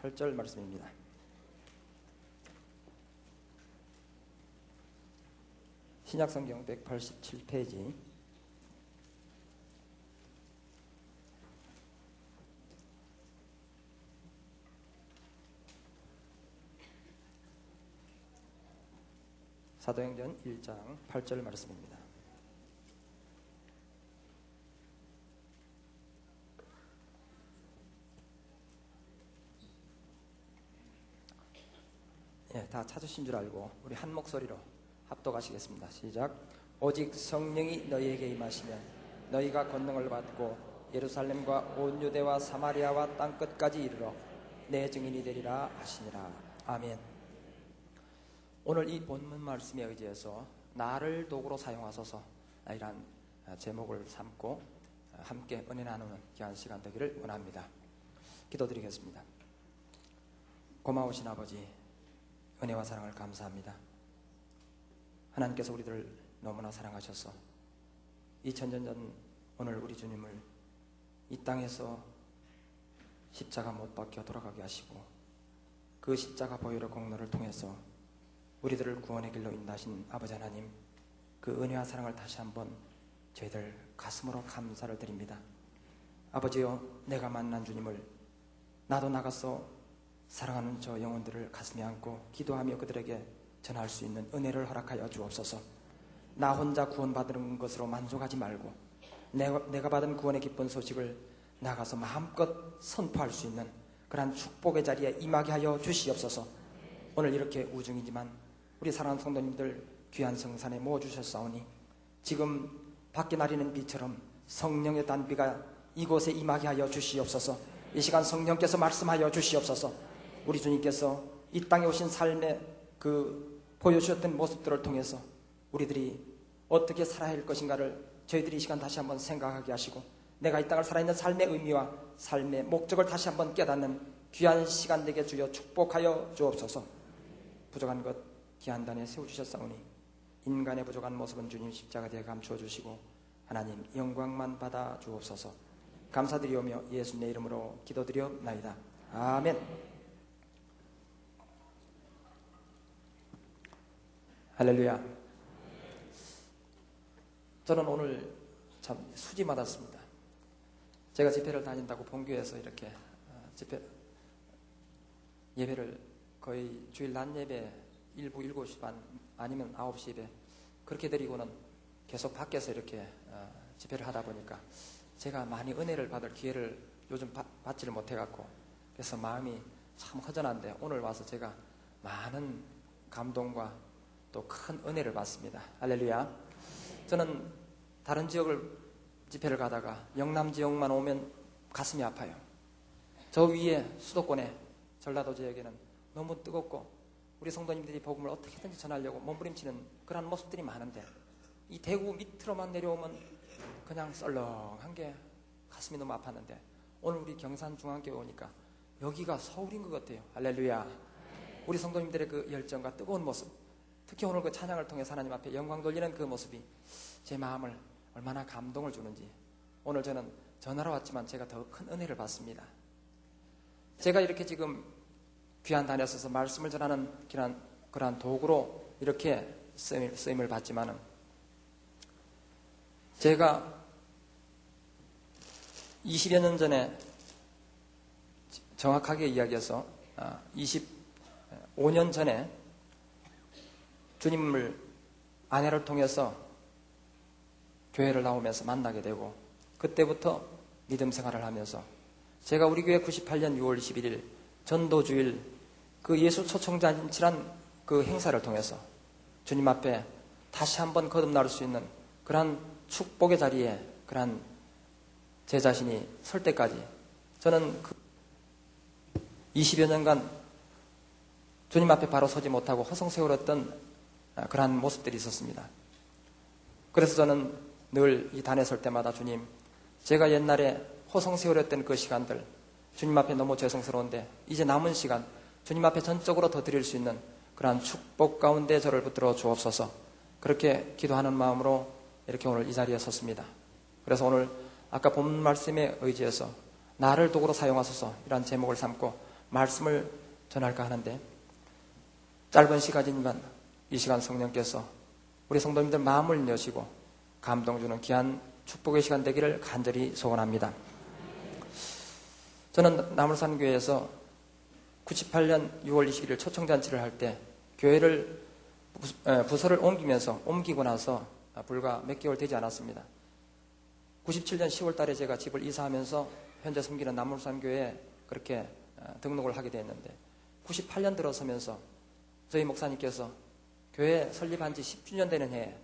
8절 말씀입니다. 신약성경 187페이지 사도행전 1장 8절 말씀입니다. 다 찾으신 줄 알고 우리 한 목소리로 합독하시겠습니다. 시작. 오직 성령이 너희에게 임하시면 너희가 권능을 받고 예루살렘과 온 유대와 사마리아와 땅끝까지 이르러 내 증인이 되리라 하시니라. 아멘. 오늘 이 본문 말씀에 의지해서 나를 도구로 사용하소서 이란 제목을 삼고 함께 은혜 나누는 귀한 시간 되기를 원합니다. 기도드리겠습니다. 고마우신 아버지, 은혜와 사랑을 감사합니다. 하나님께서 우리들을 너무나 사랑하셔서 2000년 전 오늘 우리 주님을 이 땅에서 십자가 못 박혀 돌아가게 하시고 그 십자가 보혈의 공로를 통해서 우리들을 구원의 길로 인도하신 아버지 하나님, 그 은혜와 사랑을 다시 한번 저희들 가슴으로 감사를 드립니다. 아버지여, 내가 만난 주님을 나도 나가서 사랑하는 저 영혼들을 가슴에 안고 기도하며 그들에게 전할 수 있는 은혜를 허락하여 주옵소서. 나 혼자 구원받은 것으로 만족하지 말고 내가 받은 구원의 기쁜 소식을 나가서 마음껏 선포할 수 있는 그러한 축복의 자리에 임하게 하여 주시옵소서. 오늘 이렇게 우중이지만 우리 사랑하는 성도님들 귀한 성산에 모아주셨사오니 지금 밖에 나리는 비처럼 성령의 단비가 이곳에 임하게 하여 주시옵소서. 이 시간 성령께서 말씀하여 주시옵소서. 우리 주님께서 이 땅에 오신 삶의 그 보여주셨던 모습들을 통해서 우리들이 어떻게 살아야 할 것인가를 저희들이 이 시간 다시 한번 생각하게 하시고 내가 이 땅을 살아있는 삶의 의미와 삶의 목적을 다시 한번 깨닫는 귀한 시간 되게 주여 축복하여 주옵소서. 부족한 것 기한단에 세워주셨사오니 인간의 부족한 모습은 주님 십자가에 감추어 주시고 하나님 영광만 받아 주옵소서. 감사드리오며 예수님의 이름으로 기도드리옵나이다. 아멘. 할렐루야. 저는 오늘 참 수지 맞았습니다. 제가 집회를 다닌다고 본교에서 이렇게 예배를 거의 주일 낮 예배 일부 7시 반 아니면 9시 예배 그렇게 드리고는 계속 밖에서 이렇게 집회를 하다 보니까 제가 많이 은혜를 받을 기회를 요즘 받지를 못해갖고 그래서 마음이 참 허전한데 오늘 와서 제가 많은 감동과 또 큰 은혜를 받습니다. 할렐루야. 저는 다른 지역을 집회를 가다가 영남 지역만 오면 가슴이 아파요. 저 위에 수도권에 전라도 지역에는 너무 뜨겁고 우리 성도님들이 복음을 어떻게든지 전하려고 몸부림치는 그런 모습들이 많은데 이 대구 밑으로만 내려오면 그냥 썰렁한 게 가슴이 너무 아팠는데 오늘 우리 경산중앙교회 오니까 여기가 서울인 것 같아요. 할렐루야. 우리 성도님들의 그 열정과 뜨거운 모습, 특히 오늘 그 찬양을 통해서 하나님 앞에 영광 돌리는 그 모습이 제 마음을 얼마나 감동을 주는지 오늘 저는 전화로 왔지만 제가 더 큰 은혜를 받습니다. 제가 이렇게 지금 귀한 단에 서서 말씀을 전하는 그러한 도구로 이렇게 쓰임을 받지만은 제가 20여 년 전에 정확하게 이야기해서 25년 전에 주님을 아내를 통해서 교회를 나오면서 만나게 되고 그때부터 믿음 생활을 하면서 제가 우리 교회 98년 6월 21일 전도주일 그 예수 초청잔치란 그 행사를 통해서 주님 앞에 다시 한번 거듭날 수 있는 그러한 축복의 자리에 그러한 제 자신이 설 때까지 저는 그 20여 년간 주님 앞에 바로 서지 못하고 허송세월했던 그러한 모습들이 있었습니다. 그래서 저는 늘 이 단에 설 때마다 주님, 제가 옛날에 허송세월했던 그 시간들 주님 앞에 너무 죄송스러운데 이제 남은 시간 주님 앞에 전적으로 더 드릴 수 있는 그러한 축복 가운데 저를 붙들어 주옵소서. 그렇게 기도하는 마음으로 이렇게 오늘 이 자리에 섰습니다. 그래서 오늘 아까 본 말씀에 의지해서 나를 도구로 사용하소서 이런 제목을 삼고 말씀을 전할까 하는데, 짧은 시간이지만 이 시간 성령께서 우리 성도님들 마음을 여시고 감동 주는 귀한 축복의 시간 되기를 간절히 소원합니다. 저는 나물산교회에서 98년 6월 21일 초청잔치를 할 때 교회를 부서를 옮기고 나서 불과 몇 개월 되지 않았습니다. 97년 10월 달에 제가 집을 이사하면서 현재 섬기는 나물산교회에 그렇게 등록을 하게 됐는데, 98년 들어서면서 저희 목사님께서 교회 설립한 지 10주년 되는 해에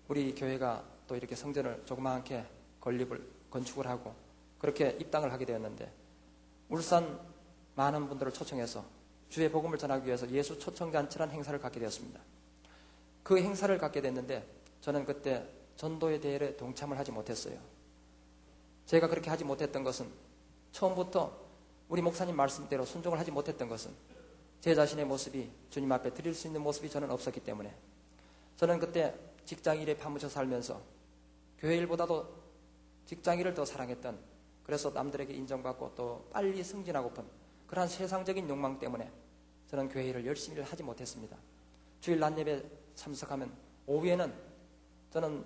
우리 교회가 또 이렇게 성전을 조그맣게 건축을 하고 그렇게 입당을 하게 되었는데, 울산 많은 분들을 초청해서 주의 복음을 전하기 위해서 예수 초청잔치라는 행사를 갖게 되었습니다. 그 행사를 갖게 됐는데 저는 그때 전도의 대회에 동참을 하지 못했어요. 제가 그렇게 하지 못했던 것은, 처음부터 우리 목사님 말씀대로 순종을 하지 못했던 것은 제 자신의 모습이 주님 앞에 드릴 수 있는 모습이 저는 없었기 때문에, 저는 그때 직장일에 파묻혀 살면서 교회 일보다도 직장일을 더 사랑했던, 그래서 남들에게 인정받고 또 빨리 승진하고픈 그러한 세상적인 욕망 때문에 저는 교회 일을 열심히 하지 못했습니다. 주일 낮예배 참석하면 오후에는 저는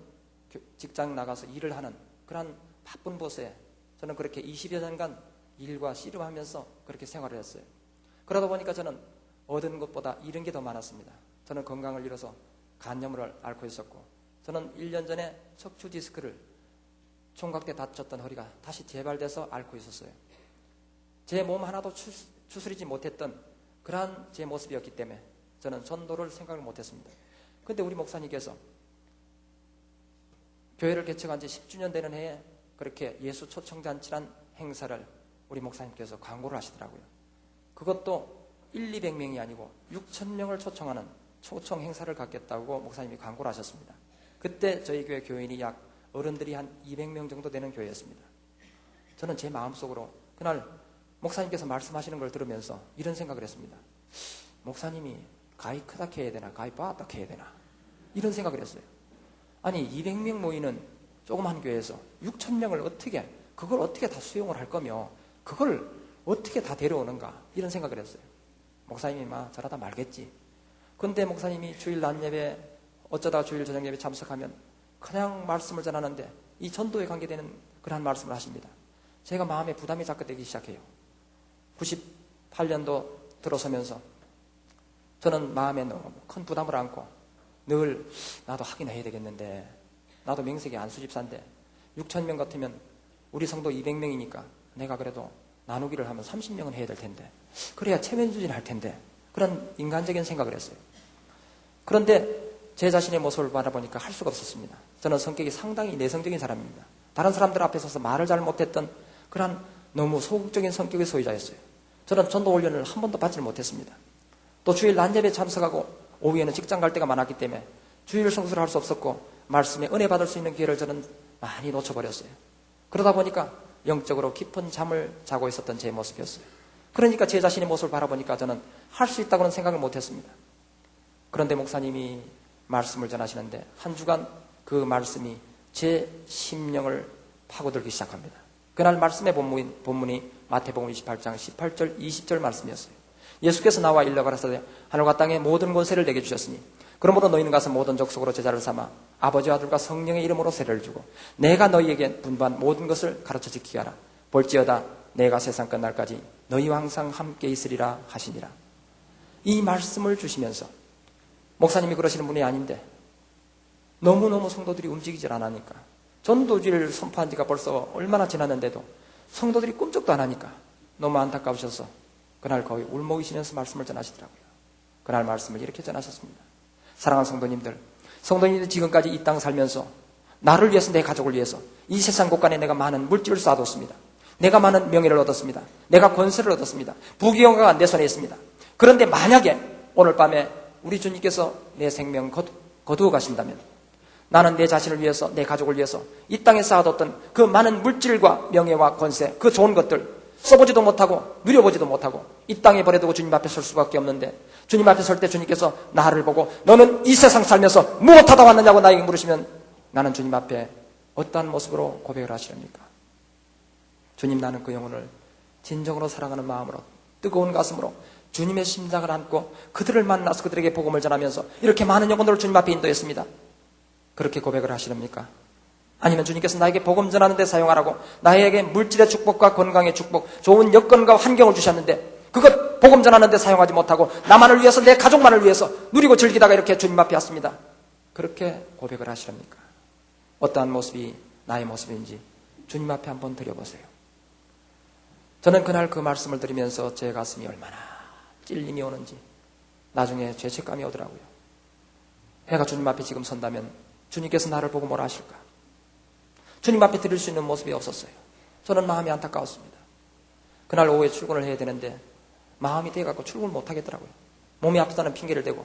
직장 나가서 일을 하는 그러한 바쁜 곳에 저는 그렇게 20여 년간 일과 씨름하면서 그렇게 생활을 했어요. 그러다 보니까 저는 얻은 것보다 잃은 게 더 많았습니다. 저는 건강을 잃어서 간염을 앓고 있었고, 저는 1년 전에 척추 디스크를 총각 때 다쳤던 허리가 다시 재발돼서 앓고 있었어요. 제 몸 하나도 추스리지 못했던 그러한 제 모습이었기 때문에 저는 전도를 생각을 못했습니다. 그런데 우리 목사님께서 교회를 개척한 지 10주년 되는 해에 그렇게 예수 초청잔치란 행사를 우리 목사님께서 광고를 하시더라고요. 그것도 200명이 아니고 6,000명을 초청하는 초청 행사를 갖겠다고 목사님이 광고를 하셨습니다. 그때 저희 교회 교인이 어른들이 한 200명 정도 되는 교회였습니다. 저는 제 마음속으로 그날 목사님께서 말씀하시는 걸 들으면서 이런 생각을 했습니다. 목사님이 가히 크다 해야 되나, 가히 빠다 해야 되나, 이런 생각을 했어요. 아니 200명 모이는 조그만 교회에서 6,000명을 그걸 어떻게 다 수용을 할 거며 그걸 어떻게 다 데려오는가, 이런 생각을 했어요. 목사님이 저러다 말겠지. 근데 목사님이 주일 낮예배, 어쩌다 주일 저녁예배 참석하면 그냥 말씀을 전하는데 이 전도에 관계되는 그러한 말씀을 하십니다. 제가 마음에 부담이 자꾸 되기 시작해요. 98년도 들어서면서 저는 마음에 너무 큰 부담을 안고 늘 나도 하긴 해야 되겠는데, 나도 명색이 안수집사인데 6,000명 같으면 우리 성도 200명이니까 내가 그래도 나누기를 하면 30명은 해야 될 텐데, 그래야 체면수진 할 텐데, 그런 인간적인 생각을 했어요. 그런데 제 자신의 모습을 바라보니까 할 수가 없었습니다. 저는 성격이 상당히 내성적인 사람입니다. 다른 사람들 앞에 서서 말을 잘 못했던 그런 너무 소극적인 성격의 소유자였어요. 저는 전도 훈련을 한 번도 받지 못했습니다. 또 주일 낮예배 참석하고 오후에는 직장 갈 때가 많았기 때문에 주일 성수를 할 수 없었고 말씀에 은혜 받을 수 있는 기회를 저는 많이 놓쳐버렸어요. 그러다 보니까 영적으로 깊은 잠을 자고 있었던 제 모습이었어요. 그러니까 제 자신의 모습을 바라보니까 저는 할 수 있다고는 생각을 못했습니다. 그런데 목사님이 말씀을 전하시는데 한 주간 그 말씀이 제 심령을 파고들기 시작합니다. 그날 말씀의 본문이 마태복음 28장 18절 20절 말씀이었어요. 예수께서 나와 일러 가라사대 하늘과 땅의 모든 권세를 내게 주셨으니 그러므로 너희는 가서 모든 족속으로 제자를 삼아 아버지와 아들과 성령의 이름으로 세례를 주고 내가 너희에게 분부한 모든 것을 가르쳐 지키게 하라. 볼지어다 내가 세상 끝날까지 너희와 항상 함께 있으리라 하시니라. 이 말씀을 주시면서, 목사님이 그러시는 분이 아닌데 너무너무 성도들이 움직이질 않으니까, 전도지를 선포한 지가 벌써 얼마나 지났는데도 성도들이 꿈쩍도 안 하니까 너무 안타까우셔서 그날 거의 울먹이시면서 말씀을 전하시더라고요. 그날 말씀을 이렇게 전하셨습니다. 사랑하는 성도님들 지금까지 이 땅 살면서 나를 위해서, 내 가족을 위해서 이 세상 곳간에 내가 많은 물질을 쌓아뒀습니다. 내가 많은 명예를 얻었습니다. 내가 권세를 얻었습니다. 부귀영화가 내 손에 있습니다. 그런데 만약에 오늘 밤에 우리 주님께서 내 생명 거두어 가신다면 나는 내 자신을 위해서, 내 가족을 위해서 이 땅에 쌓아뒀던 그 많은 물질과 명예와 권세, 그 좋은 것들 써보지도 못하고 누려보지도 못하고 이 땅에 버려두고 주님 앞에 설 수밖에 없는데, 주님 앞에 설 때 주님께서 나를 보고 너는 이 세상 살면서 무엇하다 왔느냐고 나에게 물으시면 나는 주님 앞에 어떠한 모습으로 고백을 하시렵니까? 주님, 나는 그 영혼을 진정으로 사랑하는 마음으로 뜨거운 가슴으로 주님의 심장을 안고 그들을 만나서 그들에게 복음을 전하면서 이렇게 많은 영혼들을 주님 앞에 인도했습니다. 그렇게 고백을 하시렵니까? 아니면 주님께서 나에게 복음 전하는 데 사용하라고 나에게 물질의 축복과 건강의 축복, 좋은 여건과 환경을 주셨는데 그것 복음 전하는 데 사용하지 못하고 나만을 위해서, 내 가족만을 위해서 누리고 즐기다가 이렇게 주님 앞에 왔습니다. 그렇게 고백을 하시렵니까? 어떠한 모습이 나의 모습인지 주님 앞에 한번 드려보세요. 저는 그날 그 말씀을 들으면서 제 가슴이 얼마나 찔림이 오는지 나중에 죄책감이 오더라고요. 내가 주님 앞에 지금 선다면 주님께서 나를 보고 뭐라 하실까? 주님 앞에 드릴 수 있는 모습이 없었어요. 저는 마음이 안타까웠습니다. 그날 오후에 출근을 해야 되는데 마음이 돼갖고 출근을 못 하겠더라고요. 몸이 아프다는 핑계를 대고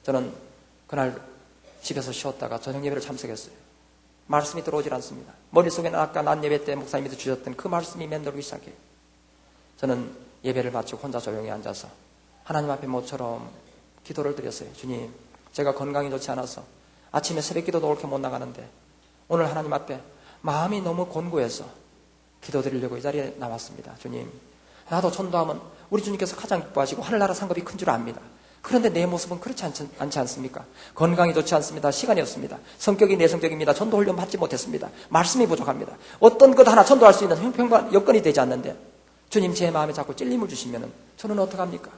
저는 그날 집에서 쉬었다가 저녁 예배를 참석했어요. 말씀이 들어오질 않습니다. 머릿속에는 아까 낮 예배 때 목사님이 주셨던 그 말씀이 맴돌기 시작해요. 저는 예배를 마치고 혼자 조용히 앉아서 하나님 앞에 모처럼 기도를 드렸어요. 주님, 제가 건강이 좋지 않아서 아침에 새벽기도도 옳게 못 나가는데 오늘 하나님 앞에 마음이 너무 곤고해서 기도드리려고 이 자리에 나왔습니다. 주님, 나도 전도하면 우리 주님께서 가장 기뻐하시고 하늘나라 상급이 큰 줄 압니다. 그런데 내 모습은 그렇지 않지 않습니까? 건강이 좋지 않습니다. 시간이 없습니다. 성격이 내성적입니다. 전도 훈련 받지 못했습니다. 말씀이 부족합니다. 어떤 것 하나 전도할 수 있는 형평과 여건이 되지 않는데 주님, 제 마음에 자꾸 찔림을 주시면 저는 어떡합니까?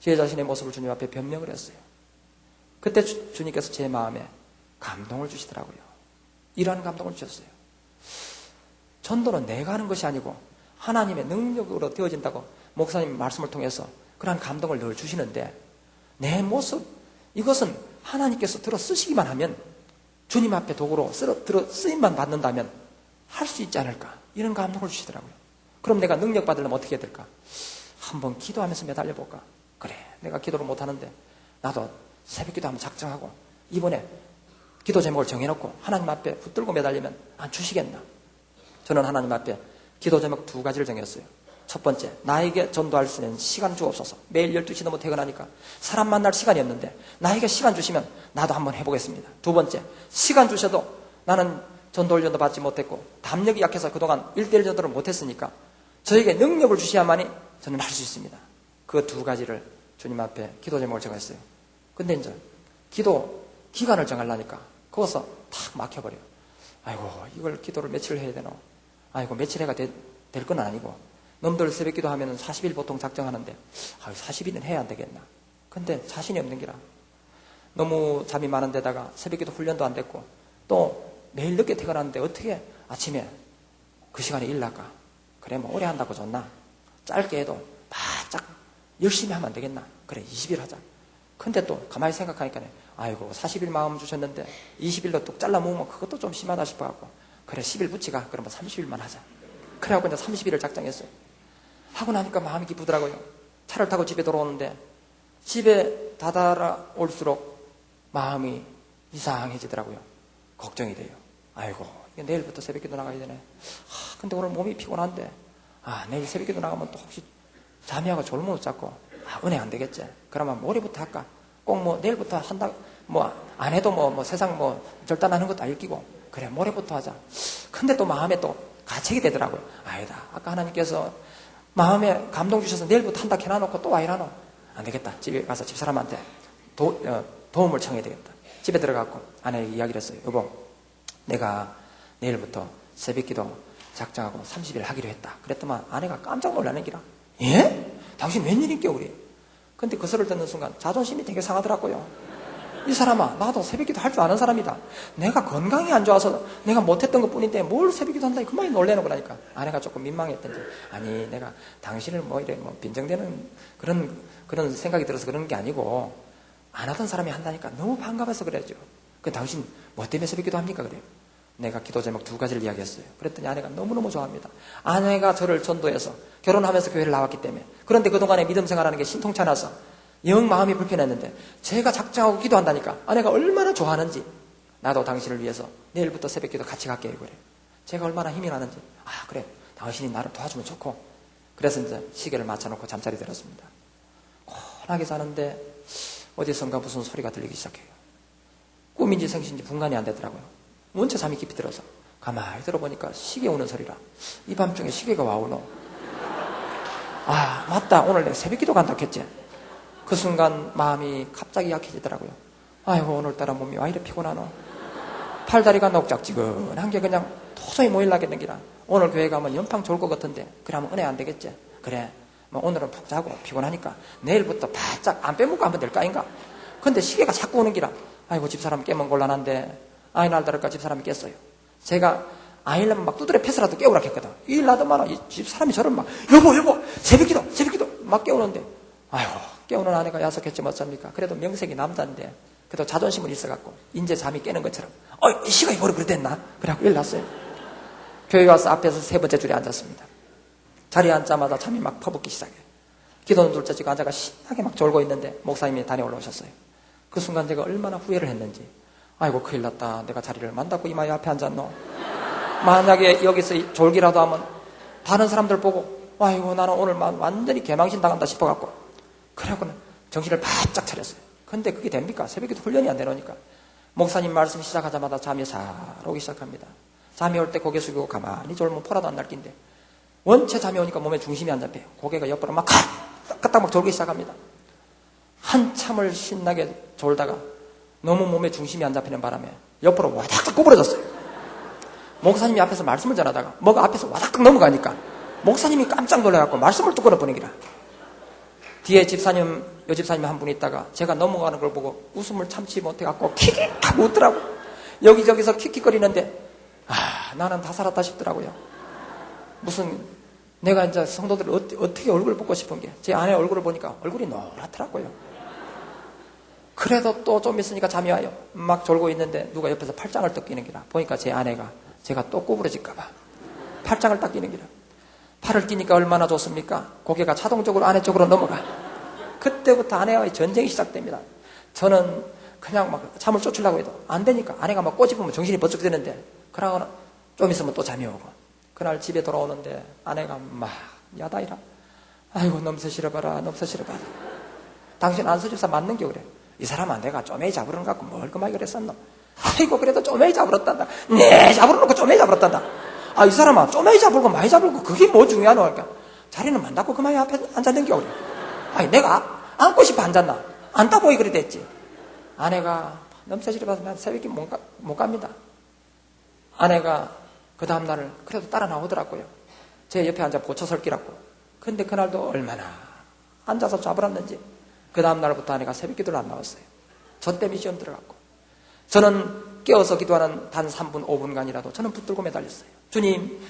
제 자신의 모습을 주님 앞에 변명을 했어요. 그때 주님께서 제 마음에 감동을 주시더라고요. 이러한 감동을 주셨어요. 전도는 내가 하는 것이 아니고 하나님의 능력으로 되어진다고 목사님 말씀을 통해서 그러한 감동을 늘 주시는데 내 모습, 이것은 하나님께서 들어 쓰시기만 하면, 주님 앞에 도구로 들어 쓰임만 받는다면 할 수 있지 않을까, 이런 감동을 주시더라고요. 그럼 내가 능력 받으려면 어떻게 해야 될까? 한번 기도하면서 매달려 볼까? 그래, 내가 기도를 못하는데 나도 새벽기도 한번 작정하고 이번에 기도 제목을 정해놓고 하나님 앞에 붙들고 매달리면 안 주시겠나? 저는 하나님 앞에 기도 제목 2가지를 정했어요. 첫 번째, 나에게 전도할 수 있는 시간 주옵소서. 매일 12시 넘어 퇴근하니까 사람 만날 시간이 없는데 나에게 시간 주시면 나도 한번 해보겠습니다. 두 번째, 시간 주셔도 나는 전도 훈련도 받지 못했고 담력이 약해서 그동안 1:1 전도를 못했으니까 저에게 능력을 주셔야만이 저는 할 수 있습니다. 그 2가지를 주님 앞에 기도 제목을 정했어요. 근데 이제 기도 기간을 정하려니까 거기서 탁 막혀버려요. 아이고, 이걸 기도를 며칠 해야 되노? 아이고, 며칠 해가 될 건 아니고 놈들 새벽기도 하면 40일 보통 작정하는데 40일은 해야 안 되겠나? 근데 자신이 없는 기라. 너무 잠이 많은 데다가 새벽기도 훈련도 안 됐고 또 매일 늦게 퇴근하는데 어떻게 아침에 그 시간에 일 날까? 그래, 뭐 오래 한다고 좋나? 짧게 해도 바짝 열심히 하면 안 되겠나? 그래, 20일 하자. 근데 또 가만히 생각하니까 아이고, 40일 마음 주셨는데 20일로 뚝 잘라 모으면 그것도 좀 심하다 싶어갖고 그래, 10일 붙이가. 그러면 30일만 하자. 그래갖고 이제 30일을 작정했어요. 하고 나니까 마음이 기쁘더라고요. 차를 타고 집에 돌아오는데 집에 다다라올수록 마음이 이상해지더라고요. 걱정이 돼요. 아이고, 이게 내일부터 새벽기도 나가야 되네. 근데 오늘 몸이 피곤한데 내일 새벽기도 나가면 또 혹시 잠이하고 졸음 못 잡고 은혜 안 되겠지. 그러면 모레부터 할까? 꼭 뭐 내일부터 한다, 뭐 안 해도 뭐 세상 뭐 절단하는 것도 알기고 그래, 모레부터 하자. 근데 또 마음에 또 가책이 되더라고요. 아니다, 아까 하나님께서 마음에 감동 주셔서 내일부터 한다 해놔놓고 또 와 이러노? 안 되겠다. 집에 가서 집사람한테 도움을 청해야 되겠다. 집에 들어가고 아내에게 이야기를 했어요. 여보, 내가 내일부터 새벽기도 작정하고 30일 하기로 했다. 그랬더만 아내가 깜짝 놀라는 기라. 예? 당신 웬일인겨 우리? 근데 그 소리를 듣는 순간 자존심이 되게 상하더라고요. 이 사람아, 나도 새벽기도 할 줄 아는 사람이다. 내가 건강이 안 좋아서 내가 못했던 것뿐인데 뭘 새벽기도 한다니 그만이 놀래는 거라니까. 아내가 조금 민망했던지, 아니 내가 당신을 뭐 이래 뭐 빈정대는 그런 생각이 들어서 그런 게 아니고 안 하던 사람이 한다니까 너무 반가워서 그래야죠. 그 당신 뭐 때문에 새벽기도 합니까? 그래요. 내가 기도 제목 2가지를 이야기했어요. 그랬더니 아내가 너무너무 좋아합니다. 아내가 저를 전도해서 결혼하면서 교회를 나왔기 때문에. 그런데 그동안에 믿음 생활하는 게 신통치 않아서 영 마음이 불편했는데 제가 작정하고 기도한다니까 아내가 얼마나 좋아하는지. 나도 당신을 위해서 내일부터 새벽기도 같이 갈게. 그래. 제가 얼마나 힘이 나는지. 그래, 당신이 나를 도와주면 좋고. 그래서 이제 시계를 맞춰놓고 잠자리 들었습니다. 곤하게 자는데 어디선가 무슨 소리가 들리기 시작해요. 꿈인지 생신인지 분간이 안 되더라고요. 원체 잠이 깊이 들어서 가만히 들어보니까 시계 오는 소리라. 이 밤중에 시계가 와 오노? 아, 맞다. 오늘 내가 새벽기도 간다고 했지. 그 순간 마음이 갑자기 약해지더라고요. 아이고, 오늘따라 몸이 와 이래 피곤하노. 팔다리가 녹작지근한 게 그냥 도저히 못 일나겠는기라. 오늘 교회 가면 연팡 좋을 것 같은데 그러면 은혜 안 되겠지. 그래, 뭐 오늘은 푹 자고 피곤하니까 내일부터 바짝 안 빼먹고 하면 될 거 아닌가. 근데 시계가 자꾸 오는 기라. 아이고, 집사람 깨면 곤란한데 아이 날다를까 집사람이 깼어요. 제가 아이려면 막 두드려 패스라도 깨우라 했거든. 일 나더만 이 집사람이 저를 막 여보 새벽기도 막 깨우는데, 아이고, 깨우는 아내가 야속했지 어쩝니까. 그래도 명색이 남자인데 그래도 자존심은 있어갖고 이제 잠이 깨는 것처럼 이 시간이 벌써 그래 됐나? 그래갖고 일 났어요. 교회 와서 앞에서 세 번째 줄에 앉았습니다. 자리에 앉자마자 잠이 막 퍼붓기 시작해요. 기도는 둘째 지고 앉아가 신나게 막 졸고 있는데 목사님이 단에 올라오셨어요. 그 순간 제가 얼마나 후회를 했는지. 아이고, 큰일 났다. 내가 자리를 만다고 이마에 앞에 앉았노. 만약에 여기서 졸기라도 하면 다른 사람들 보고 아이고, 나는 오늘 완전히 개망신 당한다 싶어갖고 그래갖고는 정신을 바짝 차렸어요. 근데 그게 됩니까? 새벽에도 훈련이 안 되노니까. 목사님 말씀 시작하자마자 잠이 잘 오기 시작합니다. 잠이 올 때 고개 숙이고 가만히 졸면 포라도 안 날 낀데 원체 잠이 오니까 몸에 중심이 안 잡혀요. 고개가 옆으로 막 까딱 막 졸기 시작합니다. 한참을 신나게 졸다가 너무 몸에 중심이 안 잡히는 바람에 옆으로 와닥 구부러졌어요. 목사님이 앞에서 말씀을 전하다가 뭐가 앞에서 와닥 넘어가니까 목사님이 깜짝 놀라갖고 말씀을 뚝 끊어버리기라. 뒤에 여 집사님 한 분이 있다가 제가 넘어가는 걸 보고 웃음을 참지 못해갖고 킥킥 웃더라고. 여기저기서 킥킥거리는데 나는 다 살았다 싶더라고요. 무슨 내가 이제 성도들을 어떻게 얼굴을 보고 싶은 게 제 아내 얼굴을 보니까 얼굴이 노랗더라고요. 그래도 또 좀 있으니까 잠이 와요. 막 졸고 있는데 누가 옆에서 팔짱을 딱 끼는 기라. 보니까 제 아내가 제가 또 구부러질까봐 팔짱을 딱 끼는 기라. 팔을 끼니까 얼마나 좋습니까? 고개가 자동적으로 아내 쪽으로 넘어가. 그때부터 아내와의 전쟁이 시작됩니다. 저는 그냥 막 잠을 쫓으려고 해도 안 되니까 아내가 막 꼬집으면 정신이 번쩍 드는데 그러고는 좀 있으면 또 잠이 오고. 그날 집에 돌아오는데 아내가 막 야단이라. 아이고, 넘새 실어봐라. 당신 안수집사 맞는 게 그래. 이 사람은 내가 쪼매이 잡으러는 것 같고 뭘 그만이 그랬었노. 아이고, 그래도 쪼매이 잡으렀단다. 네, 잡으러놓고 쪼매이 잡으렀단다. 이 사람아, 쪼매이 잡을고 많이 잡을고 그게 뭐 중요하노? 그러니까 자리는 만다고 그만이 앞에 앉았는 게 그래. 내가 안고 싶어 앉았나? 안다고 그래 됐지. 아내가 넘새질을 받으면 새벽에 못 갑니다. 아내가 그 다음날을 그래도 따라 나오더라고요. 제 옆에 앉아 고쳐설 끼라고. 근데 그날도 얼마나 앉아서 잡으랐는지 그 다음날부터 아내가 새벽 기도를 안 나왔어요. 저 때문에 시험 들어갔고. 저는 깨어서 기도하는 단 3분 5분간이라도 저는 붙들고 매달렸어요.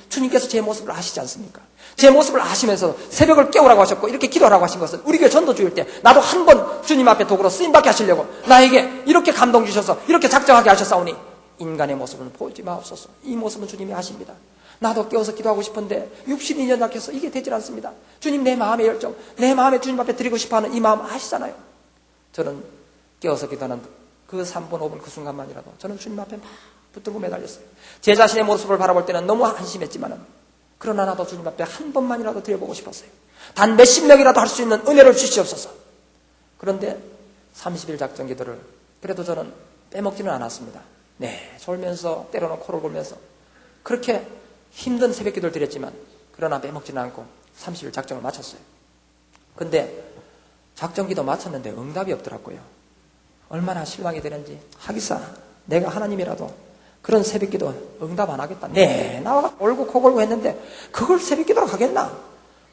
주님께서 제 모습을 아시지 않습니까? 제 모습을 아시면서 새벽을 깨우라고 하셨고 이렇게 기도하라고 하신 것은 우리 교회 전도주일 때 나도 한 번 주님 앞에 도구로 쓰임받게 하시려고 나에게 이렇게 감동 주셔서 이렇게 작정하게 하셨사오니 인간의 모습을 보지 마옵소서. 이 모습은 주님이 아십니다. 나도 깨워서 기도하고 싶은데 62년 약해서 이게 되질 않습니다. 주님, 내 마음의 열정, 내 마음에 주님 앞에 드리고 싶어하는 이 마음 아시잖아요. 저는 깨워서 기도하는 그 3분 5분 그 순간만이라도 저는 주님 앞에 막 붙들고 매달렸어요. 제 자신의 모습을 바라볼 때는 너무 한심했지만은 그러나 나도 주님 앞에 한 번만이라도 드려보고 싶었어요. 단 몇십 명이라도 할 수 있는 은혜를 주시옵소서. 그런데 30일 작전 기도를 그래도 저는 빼먹지는 않았습니다. 네, 졸면서 때로는 코를 골면서 그렇게 힘든 새벽 기도를 드렸지만 그러나 빼먹지는 않고 30일 작정을 마쳤어요. 근데 작전 기도 마쳤는데 응답이 없더라고요. 얼마나 실망이 되는지. 하기사 내가 하나님이라도 그런 새벽 기도 응답 안 하겠다. 네, 나와 올고 코 골고 했는데 그걸 새벽 기도로 하겠나?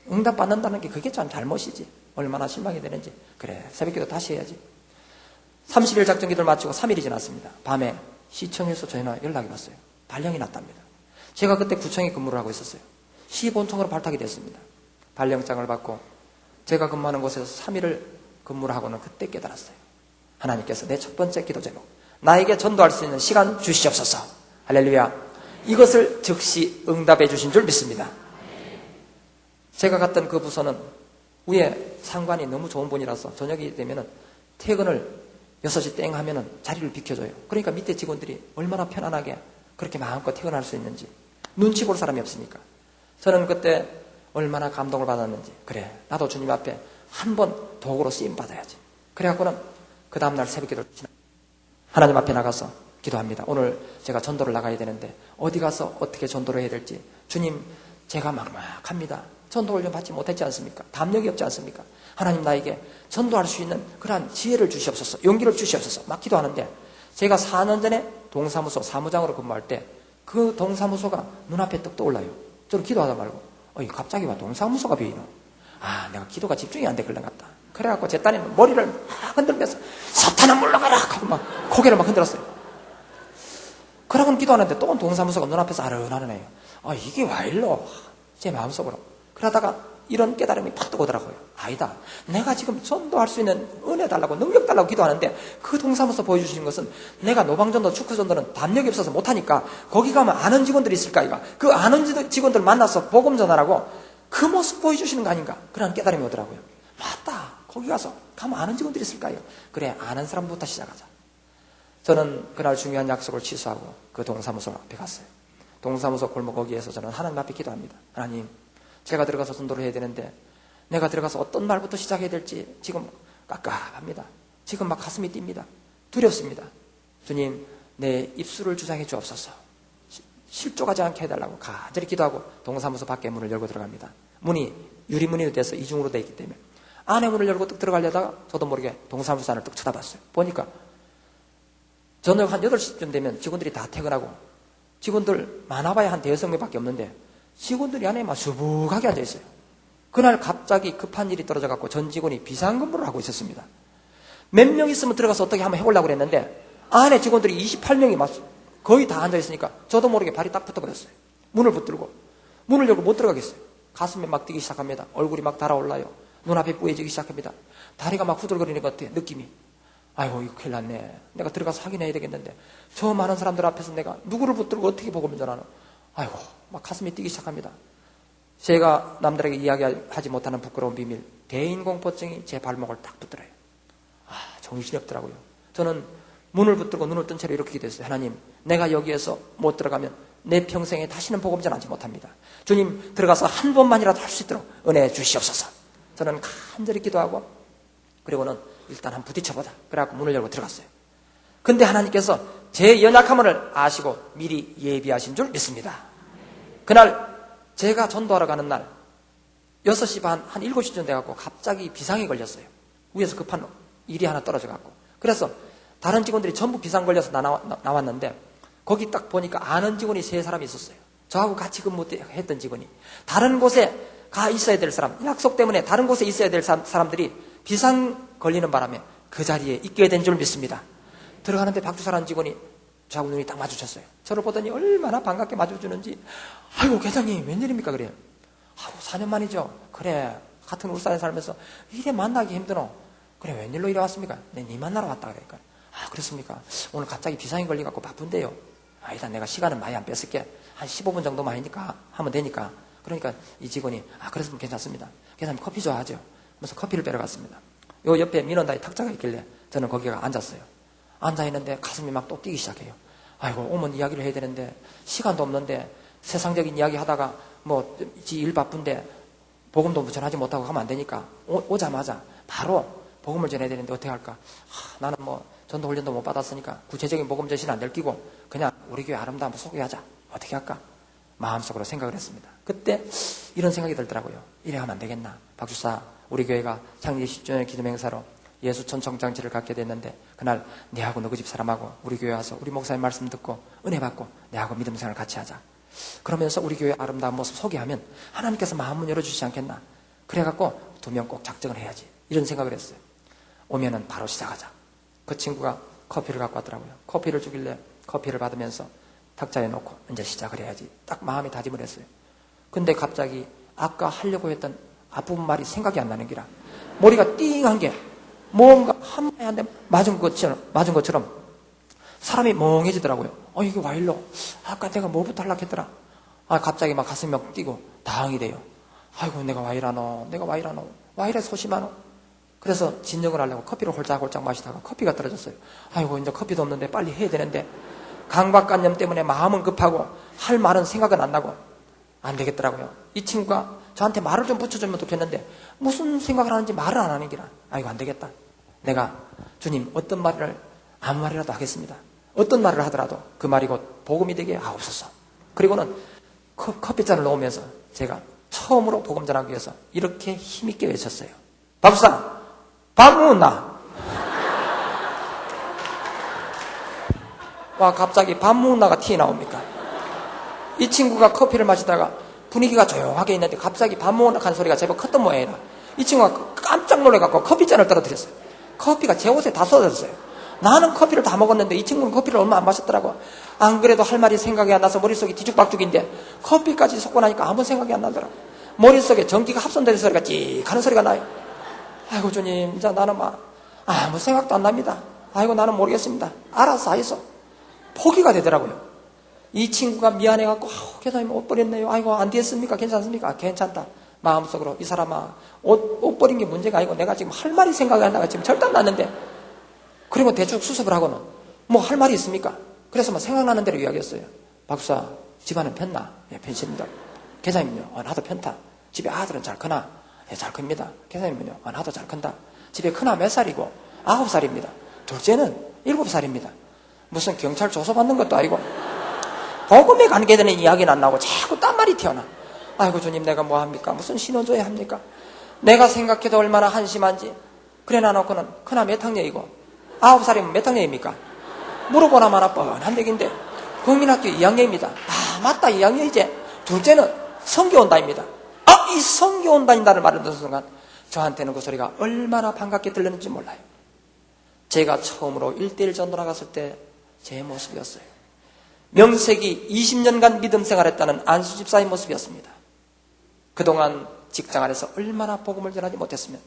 응답 받는다는 게 그게 참 잘못이지. 얼마나 실망이 되는지. 그래, 새벽 기도 다시 해야지. 30일 작전 기도를 마치고 3일이 지났습니다. 밤에 시청에서 전화 연락이 왔어요. 발령이 났답니다. 제가 그때 구청에 근무를 하고 있었어요. 시본청으로 발탁이 됐습니다. 발령장을 받고 제가 근무하는 곳에서 3일을 근무를 하고는 그때 깨달았어요. 하나님께서 내 첫 번째 기도 제목, 나에게 전도할 수 있는 시간 주시옵소서. 할렐루야. 이것을 즉시 응답해 주신 줄 믿습니다. 제가 갔던 그 부서는 위에 상관이 너무 좋은 분이라서 저녁이 되면은 퇴근을 6시 땡 하면은 자리를 비켜줘요. 그러니까 밑에 직원들이 얼마나 편안하게 그렇게 마음껏 퇴근할 수 있는지 눈치 볼 사람이 없으니까. 저는 그때 얼마나 감동을 받았는지. 그래, 나도 주님 앞에 한 번 도구로 쓰임 받아야지. 그래갖고는 그 다음날 새벽 기도를 하나님 앞에 나가서 기도합니다. 오늘 제가 전도를 나가야 되는데 어디 가서 어떻게 전도를 해야 될지. 주님, 제가 막막합니다. 전도 훈련 받지 못했지 않습니까? 담력이 없지 않습니까? 하나님 나에게 전도할 수 있는 그러한 지혜를 주시옵소서, 용기를 주시옵소서 막 기도하는데, 제가 4년 전에 동사무소 사무장으로 근무할 때 그 동사무소가 눈앞에 떡 떠올라요. 저는 기도하다 말고 갑자기 와 동사무소가 보이노. 내가 기도가 집중이 안 되길래 같다. 그래갖고 제 딸이 머리를 막 흔들면서 사탄아 물러가라 하고 막 고개를 막 흔들었어요. 그러고는 기도하는데 또 동사무소가 눈앞에서 아른아른해요. 이게 와 일로 제 마음속으로. 그러다가 이런 깨달음이 팍 뜨고더라고요. 아니다, 내가 지금 전도할 수 있는 은혜 달라고 능력 달라고 기도하는데 그 동사무소 보여주시는 것은 내가 노방전도 축구전도는 담력이 없어서 못하니까 거기 가면 아는 직원들이 있을까 이가, 그 아는 직원들 만나서 복음 전하라고 그 모습 보여주시는 거 아닌가, 그런 깨달음이 오더라고요. 맞다, 거기 가서 가면 아는 직원들이 있을까요? 그래, 아는 사람부터 시작하자. 저는 그날 중요한 약속을 취소하고 그 동사무소 앞에 갔어요. 동사무소 골목 거기에서 저는 하나님 앞에 기도합니다. 하나님, 제가 들어가서 전도를 해야 되는데 내가 들어가서 어떤 말부터 시작해야 될지 지금 깝깝합니다. 지금 막 가슴이 뜁니다. 두렵습니다. 주님, 내 입술을 주장해 주옵소서. 실족하지 않게 해달라고 간절히 기도하고 동사무소 밖에 문을 열고 들어갑니다. 문이 유리문이 돼서 이중으로 되어 있기 때문에 안에 문을 열고 뚝 들어가려다가 저도 모르게 동사무소 안을 뚝 쳐다봤어요. 보니까 저녁 한 8시쯤 되면 직원들이 다 퇴근하고, 직원들 많아봐야 한 5명밖에 없는데 직원들이 안에 막 수북하게 앉아있어요. 그날 갑자기 급한 일이 떨어져갖고 전 직원이 비상근무를 하고 있었습니다. 몇 명 있으면 들어가서 어떻게 한번 해보려고 그랬는데 안에 직원들이 28명이 막 거의 다 앉아있으니까 저도 모르게 발이 딱 붙어버렸어요. 문을 붙들고 문을 열고 못 들어가겠어요. 가슴이 막 뛰기 시작합니다. 얼굴이 막 달아올라요. 눈앞이 뿌얘지기 시작합니다. 다리가 막 후들거리는 것 같아요. 느낌이. 아이고, 이거 큰일 났네. 내가 들어가서 확인해야 되겠는데 저 많은 사람들 앞에서 내가 누구를 붙들고 어떻게 복음을 전하나. 아이고, 막 가슴이 뛰기 시작합니다. 제가 남들에게 이야기하지 못하는 부끄러운 비밀, 대인공포증이 제 발목을 딱 붙들어요. 정신이 없더라고요. 저는 문을 붙들고 눈을 뜬 채로 이렇게 기도했어요. 하나님, 내가 여기에서 못 들어가면 내 평생에 다시는 복음 전하지 못합니다. 주님, 들어가서 한 번만이라도 할 수 있도록 은혜 주시옵소서. 저는 간절히 기도하고 그리고는 일단 한번 부딪혀보자. 그래갖고 문을 열고 들어갔어요. 근데 하나님께서 제 연약함을 아시고 미리 예비하신 줄 믿습니다. 그날 제가 전도하러 가는 날 6시 반, 한 7시쯤 돼갖고 갑자기 비상이 걸렸어요. 위에서 급한 일이 하나 떨어져갖고. 그래서 다른 직원들이 전부 비상 걸려서 나왔는데 거기 딱 보니까 아는 직원이 3사람이 있었어요. 저하고 같이 근무했던 직원이. 다른 곳에 가 있어야 될 사람, 약속 때문에 다른 곳에 있어야 될 사람들이 비상 걸리는 바람에 그 자리에 있게 된 줄 믿습니다. 들어가는데 박주사라는 직원이 저하고 눈이 딱 마주쳤어요. 저를 보더니 얼마나 반갑게 마주주는지. 아이고, 회장님 웬일입니까? 그래요. 4년 만이죠. 그래, 같은 울산에 살면서 이래 만나기 힘드노. 그래, 웬일로 이래 왔습니까? 네 만나러 왔다. 그러니까. 그렇습니까? 오늘 갑자기 비상이 걸려갖고 바쁜데요. 일단 내가 시간은 많이 안 뺐을게. 한 15분 정도만 하면 되니까. 그러니까 이 직원이 그랬으면 괜찮습니다. 회장님 커피 좋아하죠? 그래서 커피를 빼러 갔습니다. 요 옆에 민원다에 탁자가 있길래 저는 거기가 앉았어요. 앉아있는데 가슴이 막 또 뛰기 시작해요. 아이고, 오면 이야기를 해야 되는데 시간도 없는데 세상적인 이야기 하다가 지 일 바쁜데 복음도 전하지 못하고 가면 안 되니까 오자마자 바로 복음을 전해야 되는데 어떻게 할까? 나는 전도 훈련도 못 받았으니까 구체적인 복음 전시는 안 들키고 그냥 우리 교회 아름다운 소개하자. 어떻게 할까? 마음속으로 생각을 했습니다. 그때 이런 생각이 들더라고요. 이래 하면 안 되겠나? 박주사, 우리 교회가 창립 10주년 기념 행사로 예수촌 정장지를 갖게 됐는데 그날 내하고 너희 집 사람하고 우리 교회 와서 우리 목사님 말씀 듣고 은혜 받고 내하고 믿음 생활을 같이 하자. 그러면서 우리 교회 아름다운 모습 소개하면 하나님께서 마음문 열어주시지 않겠나. 그래갖고 2명 꼭 작정을 해야지. 이런 생각을 했어요. 오면은 바로 시작하자. 그 친구가 커피를 갖고 왔더라고요. 커피를 주길래 커피를 받으면서 탁자에 놓고 이제 시작을 해야지. 딱 마음이 다짐을 했어요. 근데 갑자기 아까 하려고 했던 앞부분 말이 생각이 안 나는 기라. 머리가 띵한 게 뭔가 한 대 맞은 것처럼 사람이 멍해지더라고요. 이게 와 일로. 아까 내가 뭐부터 하려고 했더라. 갑자기 막 가슴이 막 뛰고 당황이 돼요. 아이고, 내가 와 이라노. 와 이래 소심하노. 그래서 진정을 하려고 커피를 홀짝홀짝 마시다가 커피가 떨어졌어요. 아이고, 이제 커피도 없는데 빨리 해야 되는데 강박관념 때문에 마음은 급하고 할 말은 생각은 안 나고 안 되겠더라고요. 이 친구가 저한테 말을 좀 붙여주면 좋겠는데 무슨 생각을 하는지 말을 안 하는 기라. 아이고, 안 되겠다. 내가 주님 어떤 말을 아무 말이라도 하겠습니다. 어떤 말을 하더라도 그 말이 곧 복음이 되게 하옵소서. 그리고는 커피잔을 놓으면서 제가 처음으로 복음 전하기 위해서 이렇게 힘있게 외쳤어요. 박수사, 밥 먹었나? 와, 갑자기 밥 먹었나가 튀어나옵니까? 이 친구가 커피를 마시다가 분위기가 조용하게 있는데 갑자기 밥 먹었나 하는 소리가 제법 컸던 모양이라 이 친구가 깜짝 놀래갖고 커피잔을 떨어뜨렸어요. 커피가 제 옷에 다 쏟아졌어요. 나는 커피를 다 먹었는데 이 친구는 커피를 얼마 안 마셨더라고. 안 그래도 할 말이 생각이 안 나서 머릿속이 뒤죽박죽인데 커피까지 쏟고 나니까 아무 생각이 안 나더라고. 머릿속에 전기가 합선되는 소리가 찍 하는 소리가 나요. 아이고 주님, 이제 나는 아무 생각도 안 납니다. 아이고 나는 모르겠습니다. 알아서 하이소. 포기가 되더라고요. 이 친구가 미안해갖고 교사님 옷 버렸네요. 아이고 안 됐습니까? 괜찮습니까? 괜찮다. 마음속으로 이 사람아 옷 버린 게 문제가 아니고 내가 지금 할 말이 생각이 안 나가 지금 절대 안 났는데 그리고 대충 수습을 하고는 뭐 할 말이 있습니까? 그래서 생각나는 대로 이야기했어요. 박사 집안은 편나? 예, 편십니다. 계장님요? 나도 편타. 집에 아들은 잘 크나? 예, 잘 큽니다. 계장님은요? 나도 잘 큰다. 집에 큰아 몇 살이고? 9살입니다. 둘째는 7살입니다. 무슨 경찰 조사받는 것도 아니고 복음에 관계되는 이야기는 안 나오고 자꾸 딴 말이 튀어나. 아이고 주님 내가 뭐합니까? 무슨 신원조회 합니까? 내가 생각해도 얼마나 한심한지. 그래 놔놓고는 큰아 몇 학년이고 9살이면 몇 학년입니까? 물어보나 마나 뻔한 얘기인데 국민학교 2학년입니다. 맞다 2학년이지. 둘째는 성교온다입니다. 이 성교온다인다를 말을 듣는 순간 저한테는 그 소리가 얼마나 반갑게 들렸는지 몰라요. 제가 처음으로 1:1 전도 나갔을 때 제 모습이었어요. 명색이 20년간 믿음 생활했다는 안수 집사의 모습이었습니다. 그동안 직장 안에서 얼마나 복음을 전하지 못했으면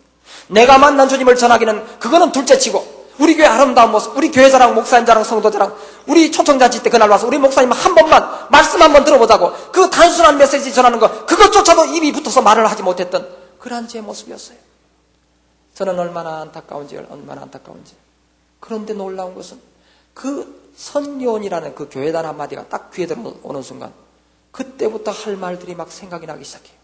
내가 만난 주님을 전하기는 그거는 둘째치고 우리 교회 아름다운 모습, 우리 교회 자랑, 목사님 자랑, 성도 자랑, 우리 초청잔치 때 그날 와서 우리 목사님 한 번만 말씀 한번 들어보자고 그 단순한 메시지 전하는 거 그것조차도 입이 붙어서 말을 하지 못했던 그러한 제 모습이었어요. 저는 얼마나 안타까운지. 그런데 놀라운 것은 그 선교원이라는 그 교회단 한마디가 딱 귀에 들어오는 순간 그때부터 할 말들이 막 생각이 나기 시작해요.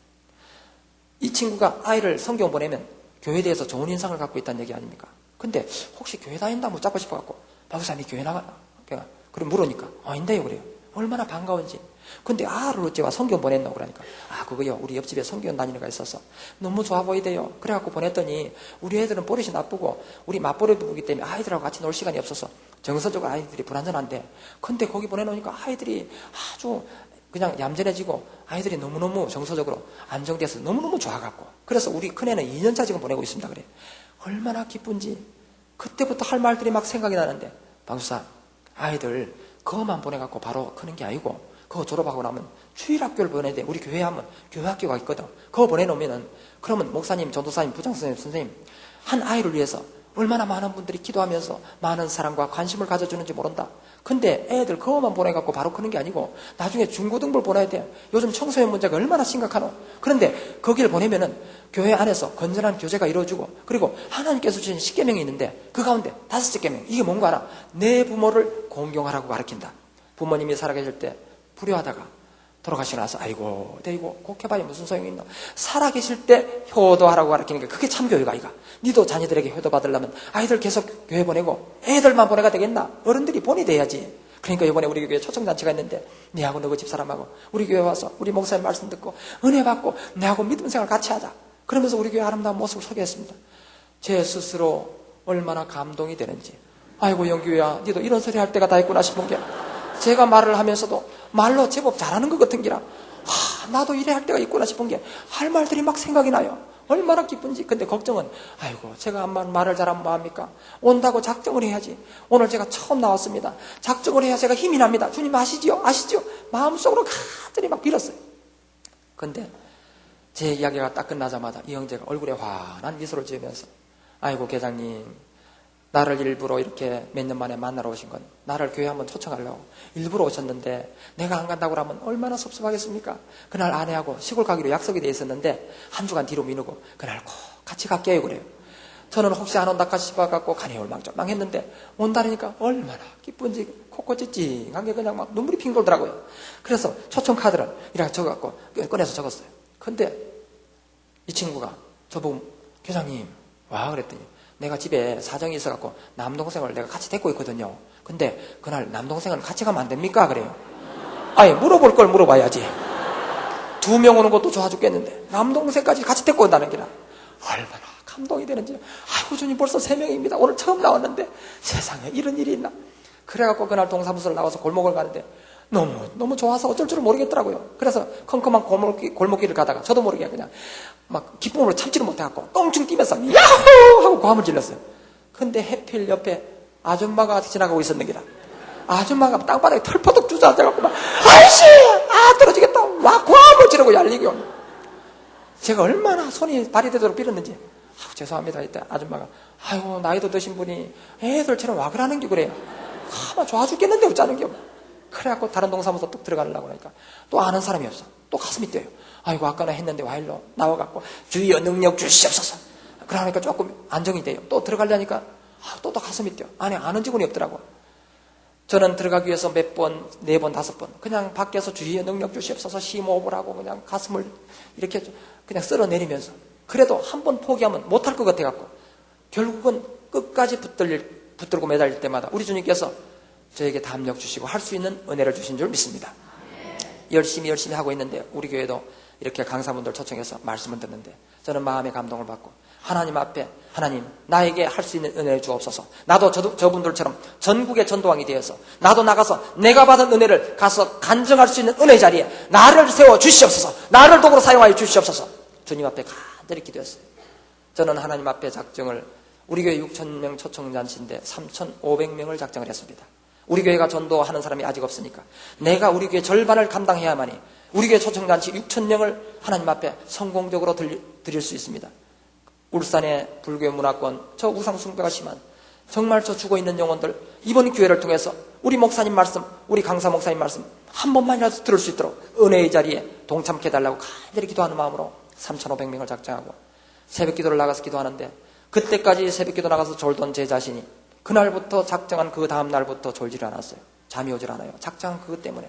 이 친구가 아이를 선교원 보내면 교회에 대해서 좋은 인상을 갖고 있다는 얘기 아닙니까? 근데 혹시 교회 다닌다 못 잡고 싶어갖고 박사님이 교회 나가? 그래 물으니까 아닌데요 그래요. 얼마나 반가운지. 근데 어째와 선교원 보냈노? 그러니까 그거요 우리 옆집에 선교원 다니는 애가 있어서 너무 좋아 보이대요. 그래갖고 보냈더니 우리 애들은 버릇이 나쁘고 우리 맞벌이 부부기 때문에 아이들하고 같이 놀 시간이 없어서 정서적으로 아이들이 불안전한데 근데 거기 보내놓으니까 아이들이 아주 그냥 얌전해지고 아이들이 너무너무 정서적으로 안정돼서 너무너무 좋아갖고 그래서 우리 큰애는 2년차 지금 보내고 있습니다. 그래 얼마나 기쁜지. 그때부터 할 말들이 막 생각이 나는데 박수사 아이들 그거만 보내갖고 바로 크는 게 아니고 그거 졸업하고 나면 주일학교를 보내야 돼. 우리 교회에 하면 교회학교가 있거든. 그거 보내놓으면은 그러면 목사님, 전도사님, 부장선생님, 선생님 한 아이를 위해서 얼마나 많은 분들이 기도하면서 많은 사랑과 관심을 가져주는지 모른다. 근데 애들 그거만 보내갖고 바로 크는 게 아니고 나중에 중고등부를 보내야 돼. 요즘 청소년 문제가 얼마나 심각하노. 그런데 거기를 보내면은 교회 안에서 건전한 교제가 이루어지고 그리고 하나님께서 주신 10계명이 있는데 그 가운데 5째 계명 이게 뭔가 알아? 내 부모를 공경하라고 가르친다. 부모님이 살아계실 때 불효하다가 돌아가시고 나서 아이고 대이고 곡해봐야 무슨 소용이 있나. 살아계실 때 효도하라고 가르치는 게 그게 참교육아 이가. 니도 자녀들에게 효도 받으려면 아이들 계속 교회 보내고 애들만 보내가 되겠나. 어른들이 본이 돼야지. 그러니까 이번에 우리 교회에 초청잔치가 있는데 니하고 너희 집사람하고 우리 교회 와서 우리 목사님 말씀 듣고 은혜 받고 내하고 믿음 생활 같이 하자. 그러면서 우리 교회 아름다운 모습을 소개했습니다. 제 스스로 얼마나 감동이 되는지. 아이고 영규야 니도 이런 소리 할 때가 다 있구나 싶은 게 제가 말을 하면서도 말로 제법 잘하는 것 같은 기라 나도 이래 할 때가 있구나 싶은 게 할 말들이 막 생각이 나요. 얼마나 기쁜지. 근데 걱정은 아이고 제가 말을 잘하면 뭐합니까? 온다고 작정을 해야지. 오늘 제가 처음 나왔습니다. 작정을 해야 제가 힘이 납니다. 주님 아시지요? 마음속으로 간절히 막 빌었어요. 근데 제 이야기가 딱 끝나자마자 이 형제가 얼굴에 환한 미소를 지으면서 아이고 계장님 나를 일부러 이렇게 몇 년 만에 만나러 오신 건 나를 교회 한번 초청하려고 일부러 오셨는데 내가 안 간다고 하면 얼마나 섭섭하겠습니까? 그날 아내하고 시골 가기로 약속이 돼 있었는데 한 주간 뒤로 미루고 그날 꼭 같이 갈게요 그래요. 저는 혹시 안 온다 싶어갖고 간이 올망졸망했는데 온다니까 얼마나 기쁜지 코끝이 찡한 게 그냥 막 눈물이 핑 돌더라고요. 그래서 초청 카드를 이렇게 적어갖고 꺼내서 적었어요. 근데 이 친구가 저보고 교장님 와 그랬더니 내가 집에 사정이 있어갖고 남동생을 내가 같이 데리고 있거든요. 근데 그날 남동생은 같이 가면 안 됩니까? 그래요. 아니 물어볼 걸 물어봐야지. 2명 오는 것도 좋아 죽겠는데 남동생까지 같이 데리고 온다는 게라 얼마나 감동이 되는지. 아이고 주님 벌써 3명입니다. 오늘 처음 나왔는데 세상에 이런 일이 있나. 그래갖고 그날 동사무소를 나와서 골목을 가는데 너무 좋아서 어쩔 줄을 모르겠더라고요. 그래서 컴컴한 골목길을 가다가 저도 모르게 그냥 막 기쁨으로 참지를 못해갖고 똥충 뛰면서 야호 하고 고함을 질렀어요. 근데 해필 옆에 아줌마가 지나가고 있었는 게라. 아줌마가 땅바닥에 털퍼덕 주저앉아갖고 막 아이씨 떨어지겠다 와 고함을 지르고 yar리고. 제가 얼마나 손이 발이 되도록 빌었는지. 죄송합니다. 이때 아줌마가 아이고 나이도 드신 분이 애들처럼 와 그러는 게 그래요. 좋아 죽겠는데 어쩌는 게. 그래갖고 다른 동사무소 뚝 들어가려고 하니까 또 아는 사람이 없어. 또 가슴이 뛰어요. 아이고 아까는 했는데 와 일로 나와갖고 주여 능력 주시옵소서. 그러니까 조금 안정이 돼요. 또 들어가려니까 또 가슴이 뛰어. 안에 아는 직원이 없더라고. 저는 들어가기 위해서 몇 번, 4번, 5번 그냥 밖에서 주여 능력 주시옵소서 심호흡을 하고 그냥 가슴을 이렇게 그냥 쓸어내리면서 그래도 한 번 포기하면 못할 것 같아갖고 결국은 끝까지 붙들고 매달릴 때마다 우리 주님께서 저에게 담력 주시고 할 수 있는 은혜를 주신 줄 믿습니다. 열심히 하고 있는데 우리 교회도 이렇게 강사분들 초청해서 말씀을 듣는데 저는 마음의 감동을 받고 하나님 앞에 하나님 나에게 할 수 있는 은혜를 주옵소서. 나도 저분들처럼 전국의 전도왕이 되어서 나도 나가서 내가 받은 은혜를 가서 간증할 수 있는 은혜 자리에 나를 세워 주시옵소서. 나를 도구로 사용하여 주시옵소서. 주님 앞에 간절히 기도했어요. 저는 하나님 앞에 작정을 우리 교회 6,000명 초청잔치인데 3,500명을 작정을 했습니다. 우리 교회가 전도하는 사람이 아직 없으니까 내가 우리 교회 절반을 감당해야만이 우리 교회 초청잔치 6,000명을 하나님 앞에 성공적으로 드릴 수 있습니다. 울산의 불교의 문화권, 저 우상숭배가 심한 정말 저 죽어있는 영혼들 이번 기회를 통해서 우리 목사님 말씀, 우리 강사 목사님 말씀 한 번만이라도 들을 수 있도록 은혜의 자리에 동참케 해달라고 간절히 기도하는 마음으로 3,500명을 작정하고 새벽 기도를 나가서 기도하는데 그때까지 새벽 기도 나가서 졸던 제 자신이 그날부터 작정한 그 다음 날부터 졸지를 않았어요. 잠이 오질 않아요. 작정한 그것 때문에.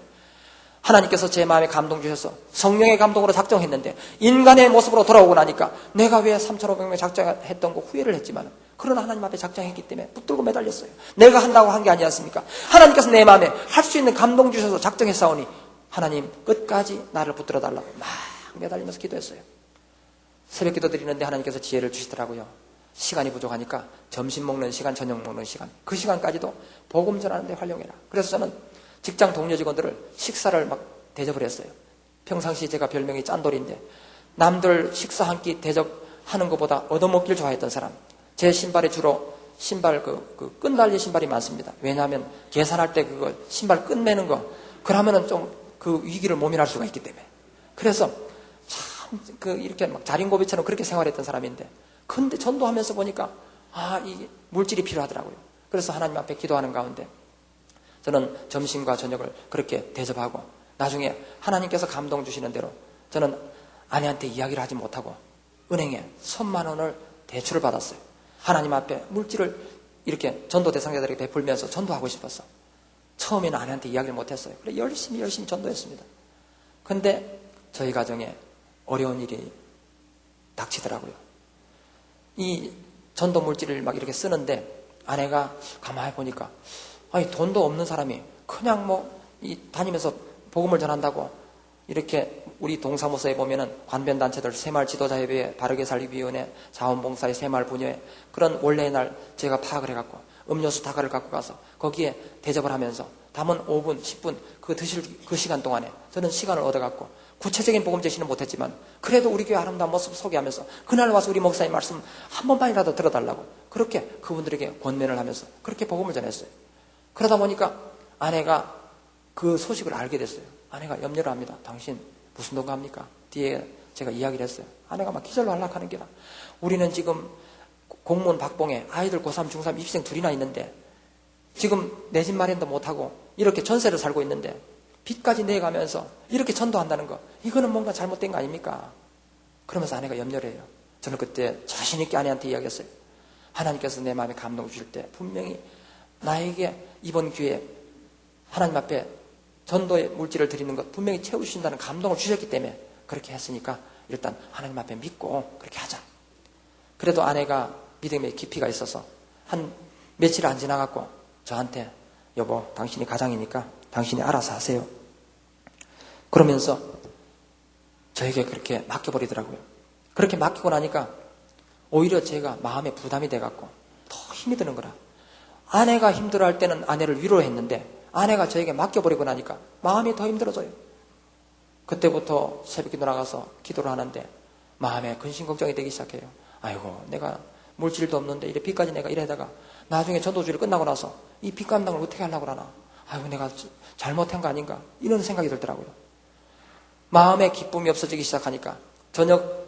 하나님께서 제 마음에 감동 주셔서 성령의 감동으로 작정했는데 인간의 모습으로 돌아오고 나니까 내가 왜 3,500명 작정했던 거 후회를 했지만 그러나 하나님 앞에 작정했기 때문에 붙들고 매달렸어요. 내가 한다고 한 게 아니지 않습니까? 하나님께서 내 마음에 할 수 있는 감동 주셔서 작정했사오니 하나님 끝까지 나를 붙들어 달라고 막 매달리면서 기도했어요. 새벽 기도 드리는데 하나님께서 지혜를 주시더라고요. 시간이 부족하니까 점심 먹는 시간, 저녁 먹는 시간 그 시간까지도 복음 전하는데 활용해라. 그래서 저는 직장 동료 직원들을 식사를 막 대접을 했어요. 평상시 제가 별명이 짠돌인데 남들 식사 한 끼 대접하는 것보다 얻어먹기를 좋아했던 사람. 제 신발에 주로 신발 그 끈달린 신발이 많습니다. 왜냐하면 계산할 때 그거 신발 끈 매는 거 그러면은 좀 그 위기를 모면할 수가 있기 때문에. 그래서 참 이렇게 막 자린고비처럼 그렇게 생활했던 사람인데 근데 전도하면서 보니까 이 물질이 필요하더라고요. 그래서 하나님 앞에 기도하는 가운데 저는 점심과 저녁을 그렇게 대접하고 나중에 하나님께서 감동 주시는 대로 저는 아내한테 이야기를 하지 못하고 은행에 1,000만 원을 대출을 받았어요. 하나님 앞에 물질을 이렇게 전도 대상자들에게 베풀면서 전도하고 싶었어. 처음에는 아내한테 이야기를 못했어요. 그래 열심히 전도했습니다. 근데 저희 가정에 어려운 일이 닥치더라고요. 이 전도 물질을 막 이렇게 쓰는데 아내가 가만히 보니까 돈도 없는 사람이 그냥 다니면서 복음을 전한다고 이렇게 우리 동사무소에 보면은 관변단체들 새마을 지도자협의회, 바르게 살기위원회, 자원봉사의 새마을 분야회 그런 원래의 날 제가 파악을 해갖고 음료수 다가를 갖고 가서 거기에 대접을 하면서 담은 5분, 10분 드실 그 시간 동안에 저는 시간을 얻어갖고 구체적인 복음 제시는 못했지만 그래도 우리 교회 아름다운 모습 소개하면서 그날 와서 우리 목사님 말씀 한 번만이라도 들어달라고 그렇게 그분들에게 권면을 하면서 그렇게 복음을 전했어요. 그러다 보니까 아내가 그 소식을 알게 됐어요. 아내가 염려를 합니다. 당신 무슨 동거합니까? 뒤에 제가 이야기를 했어요. 아내가 막 기절로 안락하는 게라. 우리는 지금 공무원 박봉에 아이들 고3, 중3 입시생 둘이나 있는데 지금 내 집 마련도 못하고 이렇게 전세를 살고 있는데 빚까지 내가면서 이렇게 전도한다는 거 이거는 뭔가 잘못된 거 아닙니까? 그러면서 아내가 염려를 해요. 저는 그때 자신 있게 아내한테 이야기했어요. 하나님께서 내 마음에 감동 주실 때 분명히 나에게 이번 기회에 하나님 앞에 전도의 물질을 드리는 것 분명히 채우신다는 감동을 주셨기 때문에 그렇게 했으니까 일단 하나님 앞에 믿고 그렇게 하자. 그래도 아내가 믿음의 깊이가 있어서 한 며칠 안 지나갔고 저한테 여보 당신이 가장이니까 당신이 알아서 하세요. 그러면서 저에게 그렇게 맡겨버리더라고요. 그렇게 맡기고 나니까 오히려 제가 마음에 부담이 돼갖고 더 힘이 드는 거라. 아내가 힘들어할 때는 아내를 위로했는데 아내가 저에게 맡겨버리고 나니까 마음이 더 힘들어져요. 그때부터 새벽기도 나가서 기도를 하는데 마음에 근심 걱정이 되기 시작해요. 아이고, 내가 물질도 없는데 이래 빚까지 내가 이래다가 나중에 전도주일 끝나고 나서 이 빚 감당을 어떻게 하려고 그러나. 아이고, 내가 잘못한 거 아닌가, 이런 생각이 들더라고요. 마음에 기쁨이 없어지기 시작하니까 저녁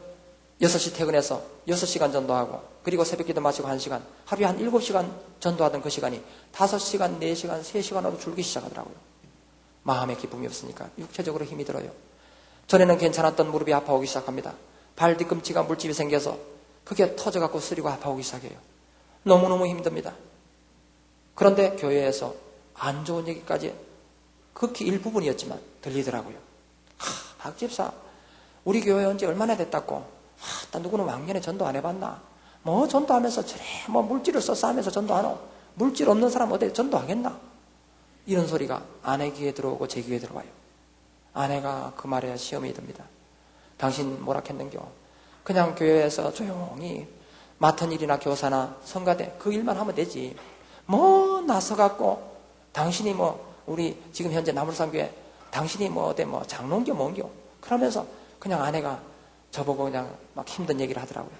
6시 퇴근해서 6시간 전도하고 그리고 새벽기도 마치고 1시간, 하루에 한 7시간 전도하던 그 시간이 5시간, 4시간, 3시간으로 줄기 시작하더라고요. 마음에 기쁨이 없으니까 육체적으로 힘이 들어요. 전에는 괜찮았던 무릎이 아파오기 시작합니다. 발 뒤꿈치가 물집이 생겨서 그게 터져갖고 쓰리고 아파오기 시작해요. 너무너무 힘듭니다. 그런데 교회에서 안 좋은 얘기까지 극히 일부분이었지만 들리더라고요. 박 집사, 우리 교회 온 지 얼마나 됐다고? 누구는 왕년에 전도 안 해봤나? 뭐 전도하면서 저래 뭐 물질을 써서 하면서 전도하노? 물질 없는 사람 어디 전도하겠나? 이런 소리가 아내 귀에 들어오고 제 귀에 들어와요. 아내가 그 말에 시험이 듭니다. 당신 뭐라 했는겨? 그냥 교회에서 조용히 맡은 일이나 교사나 성가대 그 일만 하면 되지. 뭐 나서갖고 당신이 뭐 우리 지금 현재 나물산교회 당신이 뭐 어때 뭐 장로인겨 뭔겨? 그러면서 그냥 아내가 저보고 그냥 막 힘든 얘기를 하더라고요.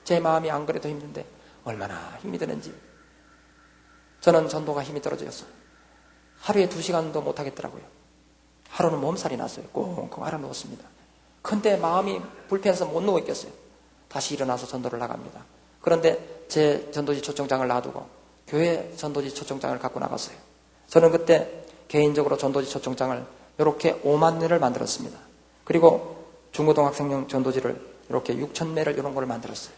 제 마음이 안 그래도 힘든데 얼마나 힘이 드는지. 저는 전도가 힘이 떨어졌어요. 하루에 2시간도 못 하겠더라고요. 하루는 몸살이 났어요. 꽁꽁 앓아 누웠습니다. 근데 마음이 불편해서 못 누워 있겠어요. 다시 일어나서 전도를 나갑니다. 그런데 제 전도지 초청장을 놔두고 교회 전도지 초청장을 갖고 나갔어요. 저는 그때 개인적으로 전도지 초청장을 이렇게 5만 매를 만들었습니다. 그리고 중고등학생용 전도지를 이렇게 6천 매를 이런 걸 만들었어요.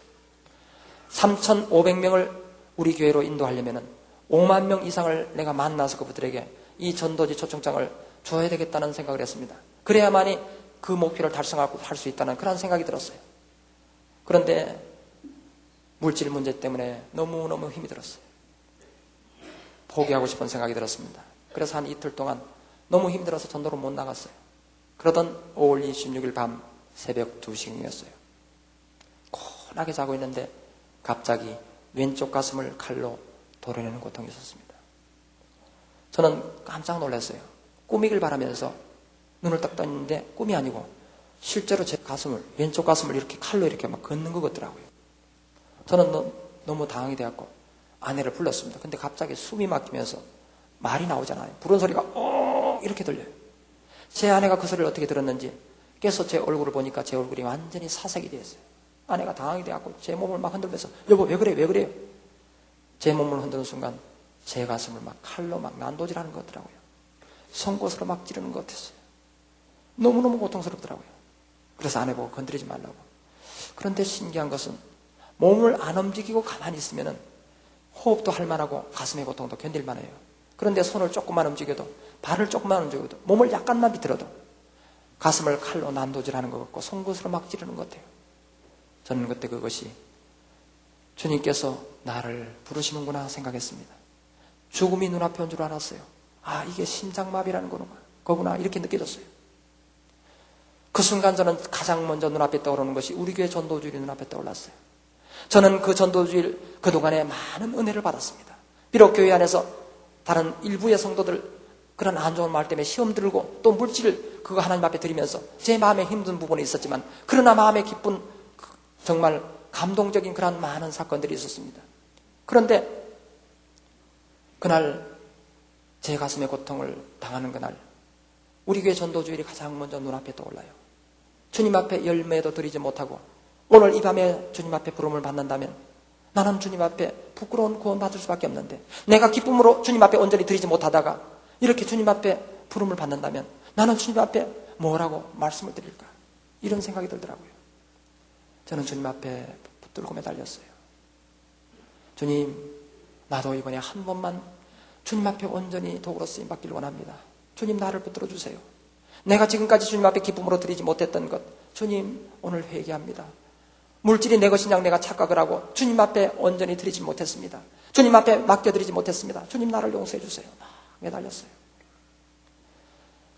3,500명을 우리 교회로 인도하려면 5만 명 이상을 내가 만나서 그분들에게 이 전도지 초청장을 줘야 되겠다는 생각을 했습니다. 그래야만이 그 목표를 달성하고 할 수 있다는 그런 생각이 들었어요. 그런데 물질 문제 때문에 너무너무 힘이 들었어요. 포기하고 싶은 생각이 들었습니다. 그래서 한 이틀 동안 너무 힘들어서 전도로 못 나갔어요. 그러던 5월 26일 밤 새벽 2시경이었어요. 고나게 자고 있는데 갑자기 왼쪽 가슴을 칼로 도려내는 고통이 있었습니다. 저는 깜짝 놀랐어요. 꿈이길 바라면서 눈을 딱 떴는데 꿈이 아니고 실제로 제 가슴을, 왼쪽 가슴을 이렇게 칼로 이렇게 막 긋는 것 같더라고요. 저는 너무 당황이 되었고 아내를 불렀습니다. 근데 갑자기 숨이 막히면서 말이 나오잖아요. 부른 소리가 이렇게 들려요. 제 아내가 그 소리를 어떻게 들었는지 깨서 제 얼굴을 보니까 제 얼굴이 완전히 사색이 되었어요. 아내가 당황이 되었고 제 몸을 막 흔들면서 여보 왜 그래 왜 그래요? 제 몸을 흔드는 순간 제 가슴을 막 칼로 막 난도질하는 것 같더라고요. 송곳으로 막 찌르는 것 같았어요. 너무너무 고통스럽더라고요. 그래서 아내 보고 건드리지 말라고. 그런데 신기한 것은 몸을 안 움직이고 가만히 있으면 호흡도 할 만하고 가슴의 고통도 견딜 만해요. 그런데 손을 조금만 움직여도 발을 조금만 움직여도 몸을 약간만 비틀어도 가슴을 칼로 난도질하는 것 같고 송곳으로 막 찌르는 것 같아요. 저는 그때 그것이 주님께서 나를 부르시는구나 생각했습니다. 죽음이 눈앞에 온 줄 알았어요. 아, 이게 심장마비라는 거구나 이렇게 느껴졌어요. 그 순간 저는 가장 먼저 눈앞에 떠오르는 것이 우리 교회 전도주일이 눈앞에 떠올랐어요. 저는 그 전도주일 그동안에 많은 은혜를 받았습니다. 비록 교회 안에서 다른 일부의 성도들 그런 안 좋은 말 때문에 시험 들고 또 물질을 그거 하나님 앞에 드리면서 제 마음에 힘든 부분이 있었지만 그러나 마음에 기쁜 정말 감동적인 그런 많은 사건들이 있었습니다. 그런데 그날 제 가슴의 고통을 당하는 그날 우리 교회 전도주일이 가장 먼저 눈앞에 떠올라요. 주님 앞에 열매도 드리지 못하고 오늘 이 밤에 주님 앞에 부름을 받는다면 나는 주님 앞에 부끄러운 구원 받을 수밖에 없는데 내가 기쁨으로 주님 앞에 온전히 드리지 못하다가 이렇게 주님 앞에 부름을 받는다면 나는 주님 앞에 뭐라고 말씀을 드릴까? 이런 생각이 들더라고요. 저는 주님 앞에 붙들고 매달렸어요. 주님, 나도 이번에 한 번만 주님 앞에 온전히 도구로 쓰임 받기를 원합니다. 주님, 나를 붙들어 주세요. 내가 지금까지 주님 앞에 기쁨으로 드리지 못했던 것, 주님, 오늘 회개합니다. 물질이 내 것인 양 내가 착각을 하고 주님 앞에 온전히 드리지 못했습니다. 주님 앞에 맡겨드리지 못했습니다. 주님, 나를 용서해 주세요. 매달렸어요.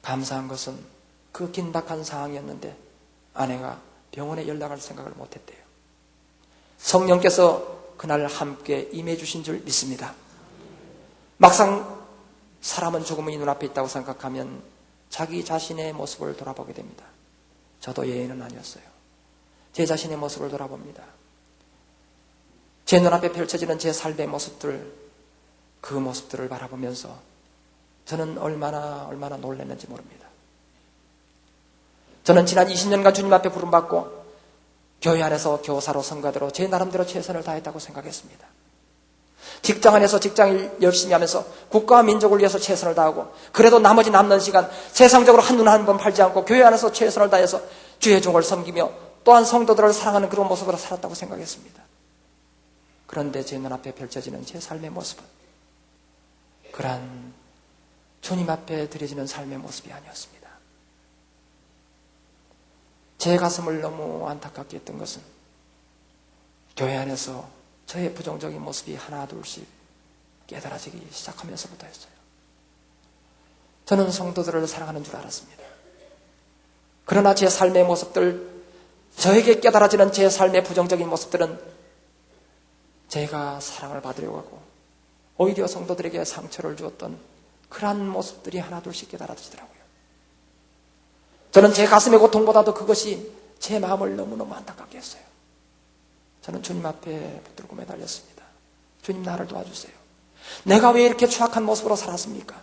감사한 것은 그 긴박한 상황이었는데 아내가 병원에 연락할 생각을 못했대요. 성령께서 그날 함께 임해 주신 줄 믿습니다. 막상 사람은 죽음이 눈앞에 있다고 생각하면 자기 자신의 모습을 돌아보게 됩니다. 저도 예외는 아니었어요. 제 자신의 모습을 돌아봅니다. 제 눈앞에 펼쳐지는 제 삶의 모습들, 그 모습들을 바라보면서 저는 얼마나 놀랐는지 모릅니다. 저는 지난 20년간 주님 앞에 부름받고 교회 안에서 교사로 성가대로 제 나름대로 최선을 다했다고 생각했습니다. 직장 안에서 직장일 열심히 하면서 국가와 민족을 위해서 최선을 다하고, 그래도 나머지 남는 시간 세상적으로 한눈 한 번 팔지 않고 교회 안에서 최선을 다해서 주의 종을 섬기며 또한 성도들을 사랑하는 그런 모습으로 살았다고 생각했습니다. 그런데 제 눈앞에 펼쳐지는 제 삶의 모습은 그러한 주님 앞에 드려지는 삶의 모습이 아니었습니다. 제 가슴을 너무 안타깝게 했던 것은 교회 안에서 저의 부정적인 모습이 하나 둘씩 깨달아지기 시작하면서부터였어요. 저는 성도들을 사랑하는 줄 알았습니다. 그러나 제 삶의 모습들, 저에게 깨달아지는 제 삶의 부정적인 모습들은 제가 사랑을 받으려고 하고 오히려 성도들에게 상처를 주었던 그러한 모습들이 하나 둘씩 깨달아지더라고요. 저는 제 가슴의 고통보다도 그것이 제 마음을 너무너무 안타깝게 했어요. 저는 주님 앞에 붙들고 매달렸습니다. 주님, 나를 도와주세요. 내가 왜 이렇게 추악한 모습으로 살았습니까?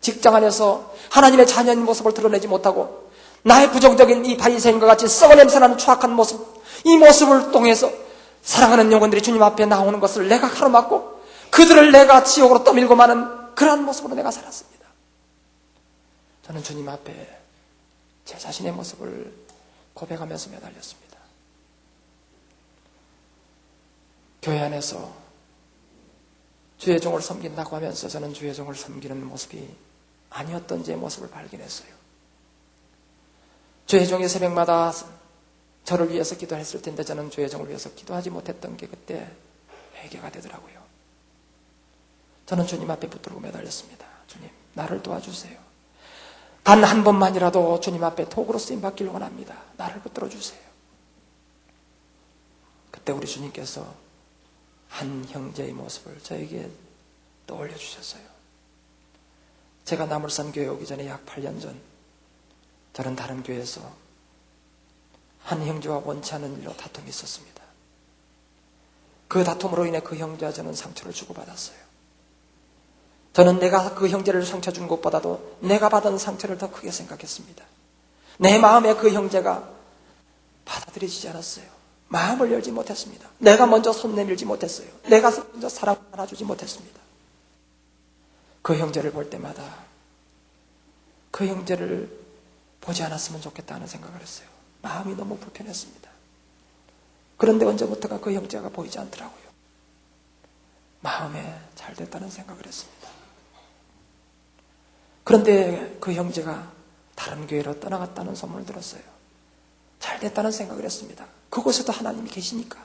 직장 안에서 하나님의 자녀인 모습을 드러내지 못하고 나의 부정적인 이 바리새인과 같이 썩어 냄새나는 추악한 모습, 이 모습을 통해서 사랑하는 영혼들이 주님 앞에 나오는 것을 내가 가로막고 그들을 내가 지옥으로 떠밀고 마는 그러한 모습으로 내가 살았습니다. 저는 주님 앞에 제 자신의 모습을 고백하면서 매달렸습니다. 교회 안에서 주의 종을 섬긴다고 하면서 저는 주의 종을 섬기는 모습이 아니었던 제 모습을 발견했어요. 주의 종이 새벽마다 저를 위해서 기도했을 텐데 저는 주의 종을 위해서 기도하지 못했던 게 그때 회개가 되더라고요. 저는 주님 앞에 붙들고 매달렸습니다. 주님, 나를 도와주세요. 단 한 번만이라도 주님 앞에 도구로 쓰임받기를 원합니다. 나를 붙들어 주세요. 그때 우리 주님께서 한 형제의 모습을 저에게 떠올려 주셨어요. 제가 나물산 교회 오기 전에 약 8년 전 저는 다른 교회에서 한 형제와 원치 않은 일로 다툼이 있었습니다. 그 다툼으로 인해 그 형제와 저는 상처를 주고받았어요. 저는 내가 그 형제를 상처 준 것보다도 내가 받은 상처를 더 크게 생각했습니다. 내 마음에 그 형제가 받아들여지지 않았어요. 마음을 열지 못했습니다. 내가 먼저 손 내밀지 못했어요. 내가 먼저 사랑을 안아주지 못했습니다. 그 형제를 볼 때마다 그 형제를 보지 않았으면 좋겠다는 생각을 했어요. 마음이 너무 불편했습니다. 그런데 언제부터가 그 형제가 보이지 않더라고요. 마음에 잘 됐다는 생각을 했습니다. 그런데 그 형제가 다른 교회로 떠나갔다는 소문을 들었어요. 잘 됐다는 생각을 했습니다. 그곳에도 하나님이 계시니까.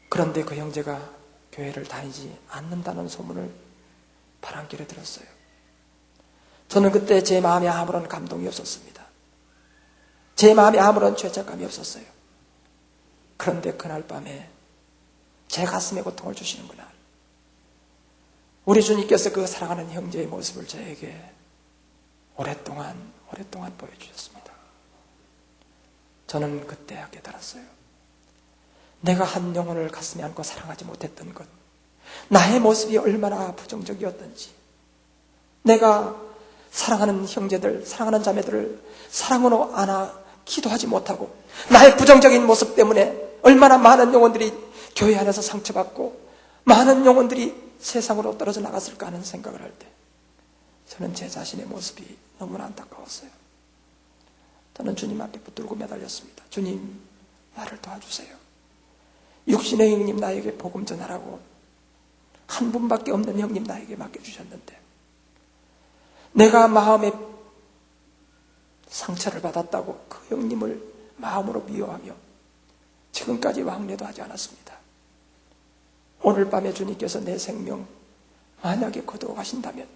그런데 그 형제가 교회를 다니지 않는다는 소문을 바람길에 들었어요. 저는 그때 제 마음에 아무런 감동이 없었습니다. 제 마음에 아무런 죄책감이 없었어요. 그런데 그날 밤에 제 가슴에 고통을 주시는구나. 우리 주님께서 그 사랑하는 형제의 모습을 저에게 오랫동안 보여주셨습니다. 저는 그때 깨달았어요. 내가 한 영혼을 가슴에 안고 사랑하지 못했던 것, 나의 모습이 얼마나 부정적이었던지, 내가 사랑하는 형제들, 사랑하는 자매들을 사랑으로 안아 기도하지 못하고 나의 부정적인 모습 때문에 얼마나 많은 영혼들이 교회 안에서 상처받고 많은 영혼들이 세상으로 떨어져 나갔을까 하는 생각을 할 때 저는 제 자신의 모습이 너무나 안타까웠어요. 저는 주님 앞에 붙들고 매달렸습니다. 주님, 나를 도와주세요. 육신의 형님 나에게 복음 전하라고 한 분밖에 없는 형님 나에게 맡겨주셨는데 내가 마음에 상처를 받았다고 그 형님을 마음으로 미워하며 지금까지 왕래도 하지 않았습니다. 오늘 밤에 주님께서 내 생명 만약에 거두어 가신다면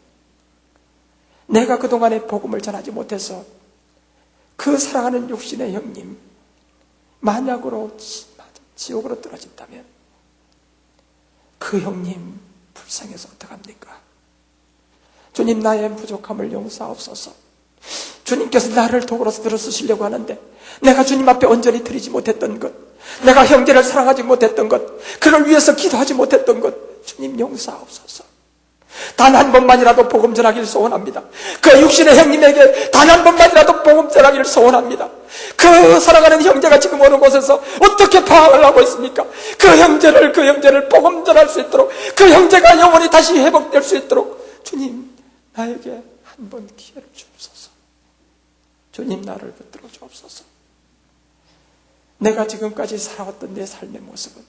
내가 그동안에 복음을 전하지 못해서 그 사랑하는 육신의 형님 만약으로 지옥으로 떨어진다면 그 형님 불쌍해서 어떡합니까? 주님, 나의 부족함을 용서하옵소서. 주님께서 나를 도구로서 들어 쓰시려고 하는데 내가 주님 앞에 온전히 드리지 못했던 것, 내가 형제를 사랑하지 못했던 것, 그를 위해서 기도하지 못했던 것, 주님 용서하옵소서. 단 한 번만이라도 복음 전하기를 소원합니다. 그 육신의 형님에게 단 한 번만이라도 복음 전하기를 소원합니다. 그 사랑하는 형제가 지금 오는 곳에서 어떻게 파악을 하고 있습니까? 그 형제를 복음 전할 수 있도록, 그 형제가 영원히 다시 회복될 수 있도록 주님, 나에게 한 번 기회를 주옵소서. 주님, 나를 붙들어 주옵소서. 내가 지금까지 살아왔던 내 삶의 모습은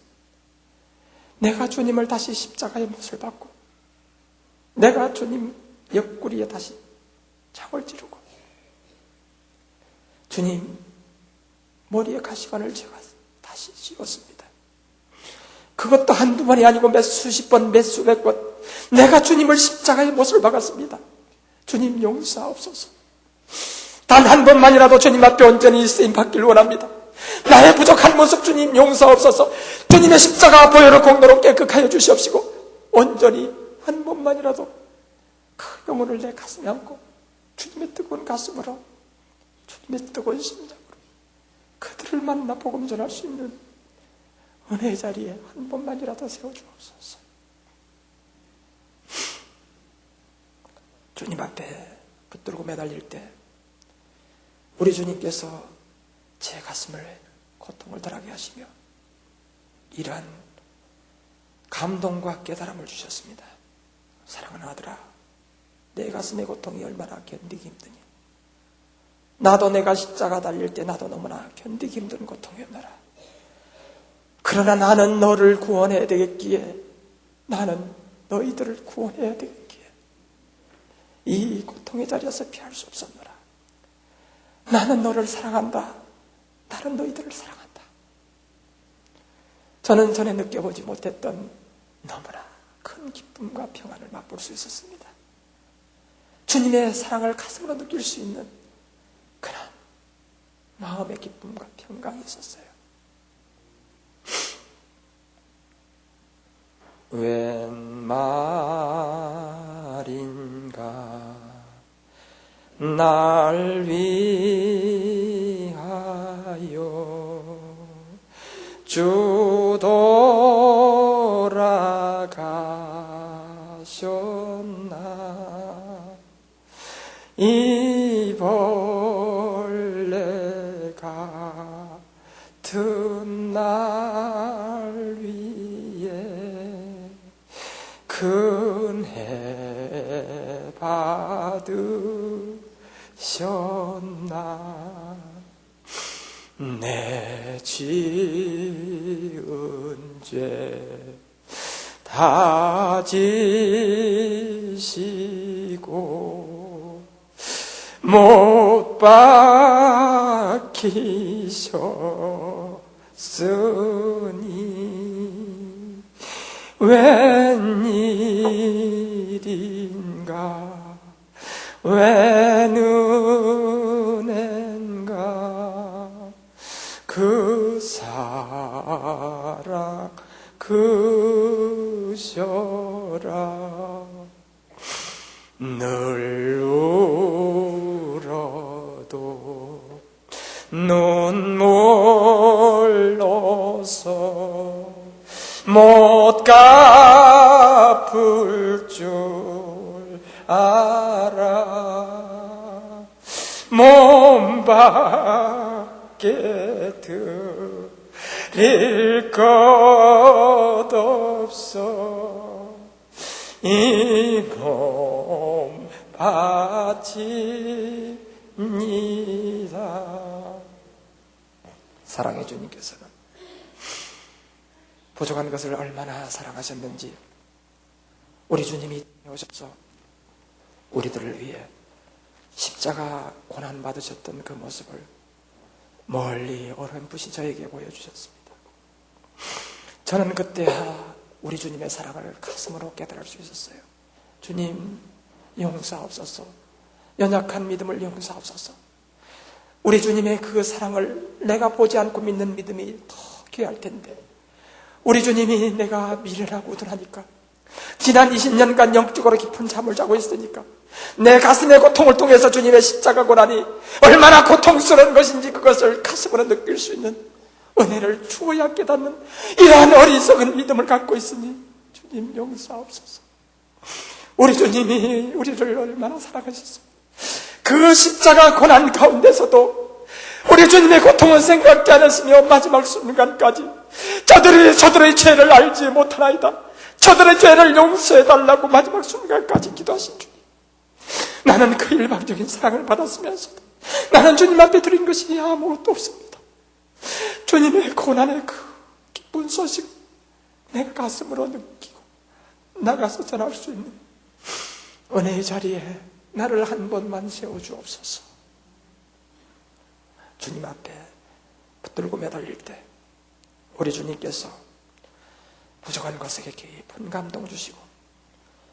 내가 주님을 다시 십자가의 못을 받고 내가 주님 옆구리에 다시 창을 찌르고 주님 머리에 가시관을 제가 다시 씌웠습니다. 그것도 한두 번이 아니고 몇 수십 번, 몇 수백 번 내가 주님을 십자가의 못을 박았습니다. 주님 용서하옵소서. 단 한 번만이라도 주님 앞에 온전히 쓰임 받기를 원합니다. 나의 부족한 모습 주님 용서하옵소서. 주님의 십자가 보혈을 공로로 깨끗하여 주시옵시고 온전히 한 번만이라도 그 영혼을 내 가슴에 안고 주님의 뜨거운 가슴으로, 주님의 뜨거운 심장으로 그들을 만나 복음 전할 수 있는 은혜의 자리에 한 번만이라도 세워주옵소서. 주님 앞에 붙들고 매달릴 때 우리 주님께서 제 가슴을 고통을 덜하게 하시며 이러한 감동과 깨달음을 주셨습니다. 사랑하는 아들아, 내 가슴의 고통이 얼마나 견디기 힘드니, 나도 내가 십자가 달릴 때 나도 너무나 견디기 힘든 고통이었노라. 그러나 나는 너를 구원해야 되겠기에, 나는 너희들을 구원해야 되겠기에 이 고통의 자리에서 피할 수 없었노라. 나는 너를 사랑한다. 나는 너희들을 사랑한다. 저는 전에 느껴보지 못했던 너무나 큰 기쁨과 평안을 맛볼 수 있었습니다. 주님의 사랑을 가슴으로 느낄 수 있는 그런 마음의 기쁨과 평강이 있었어요. 웬 말인가 날 위하여 주 돌아가셨나. 이 벌레 같은 날 위에 큰해 받으셨나. 내 지은 죄 다 지시고 못 박히셨으니 웬일인가 웬 은혜인가 그 사랑 그셔라. 늘 울어도 눈물로서 못 갚을 줄 알아. 몸밖에 드릴 것 없어. 이 몸 바칩니다. 사랑해 주님께서는 부족한 것을 얼마나 사랑하셨는지 우리 주님이 오셔서 우리들을 위해 십자가 고난 받으셨던 그 모습을 멀리 어렴풋이 저에게 보여주셨습니다. 저는 그때 우리 주님의 사랑을 가슴으로 깨달을 수 있었어요. 주님 용서하옵소서. 연약한 믿음을 용서하옵소서. 우리 주님의 그 사랑을 내가 보지 않고 믿는 믿음이 더 귀할 텐데, 우리 주님이 내가 미련하고 우둔하니까, 지난 20년간 영적으로 깊은 잠을 자고 있으니까 내 가슴의 고통을 통해서 주님의 십자가 고난이 얼마나 고통스러운 것인지 그것을 가슴으로 느낄 수 있는 은혜를 주어야 깨닫는 이러한 어리석은 믿음을 갖고 있으니 주님 용서하옵소서. 우리 주님이 우리를 얼마나 사랑하셨습니까? 그 십자가 고난 가운데서도 우리 주님의 고통은 생각지 않으시며 마지막 순간까지 저들의 죄를 알지 못하나이다, 저들의 죄를 용서해달라고 마지막 순간까지 기도하신 주님, 나는 그 일방적인 사랑을 받았으면서도 나는 주님 앞에 드린 것이 아무것도 없습니다. 주님의 고난의 그 기쁜 소식 내가 가슴으로 느끼고 나가서 전할 수 있는 은혜의 자리에 나를 한 번만 세워주옵소서. 주님 앞에 붙들고 매달릴 때 우리 주님께서 부족한 것에게 깊은 감동 주시고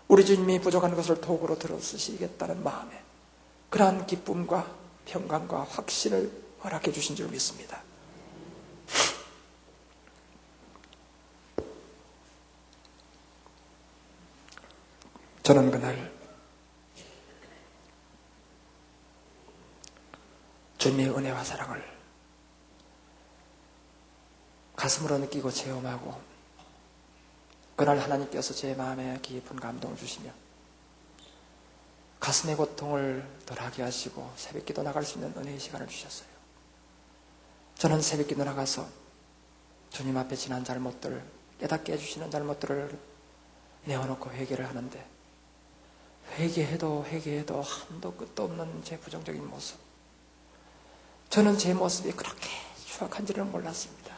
우리 주님이 부족한 것을 도구로 들어 쓰시겠다는 마음에 그러한 기쁨과 평강과 확신을 허락해 주신 줄 믿습니다. 저는 그날 주님의 은혜와 사랑을 가슴으로 느끼고 체험하고, 그날 하나님께서 제 마음에 깊은 감동을 주시며 가슴의 고통을 덜하게 하시고 새벽기도 나갈 수 있는 은혜의 시간을 주셨어요. 저는 새벽기도 나가서 주님 앞에 지난 잘못들, 깨닫게 해주시는 잘못들을 내어놓고 회개를 하는데, 회개해도 한도 끝도 없는 제 부정적인 모습, 저는 제 모습이 그렇게 추악한지를 몰랐습니다.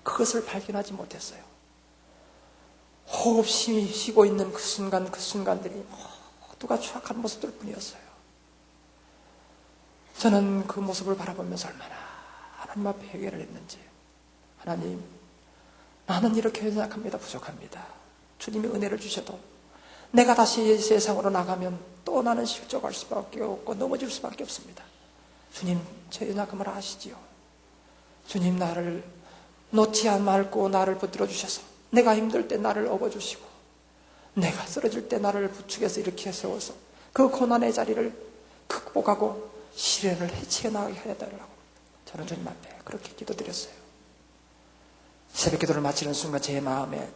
그것을 발견하지 못했어요. 호흡 쉬고 있는 그 순간들이 모두가 추악한 모습들 뿐이었어요. 저는 그 모습을 바라보면서 얼마나 하나님 앞에 회개를 했는지, 하나님, 나는 이렇게 생각합니다. 부족합니다. 주님이 은혜를 주셔도 내가 다시 세상으로 나가면 또 나는 실족할 수밖에 없고 넘어질 수밖에 없습니다. 주님, 제 연약함을 아시지요. 주님, 나를 놓지 말고 나를 붙들어 주셔서 내가 힘들 때 나를 업어주시고 내가 쓰러질 때 나를 부축해서 이렇게 세워서 그 고난의 자리를 극복하고 시련을 해치해 나가게 해달라고 저는 주님 앞에 그렇게 기도드렸어요. 새벽 기도를 마치는 순간 제 마음에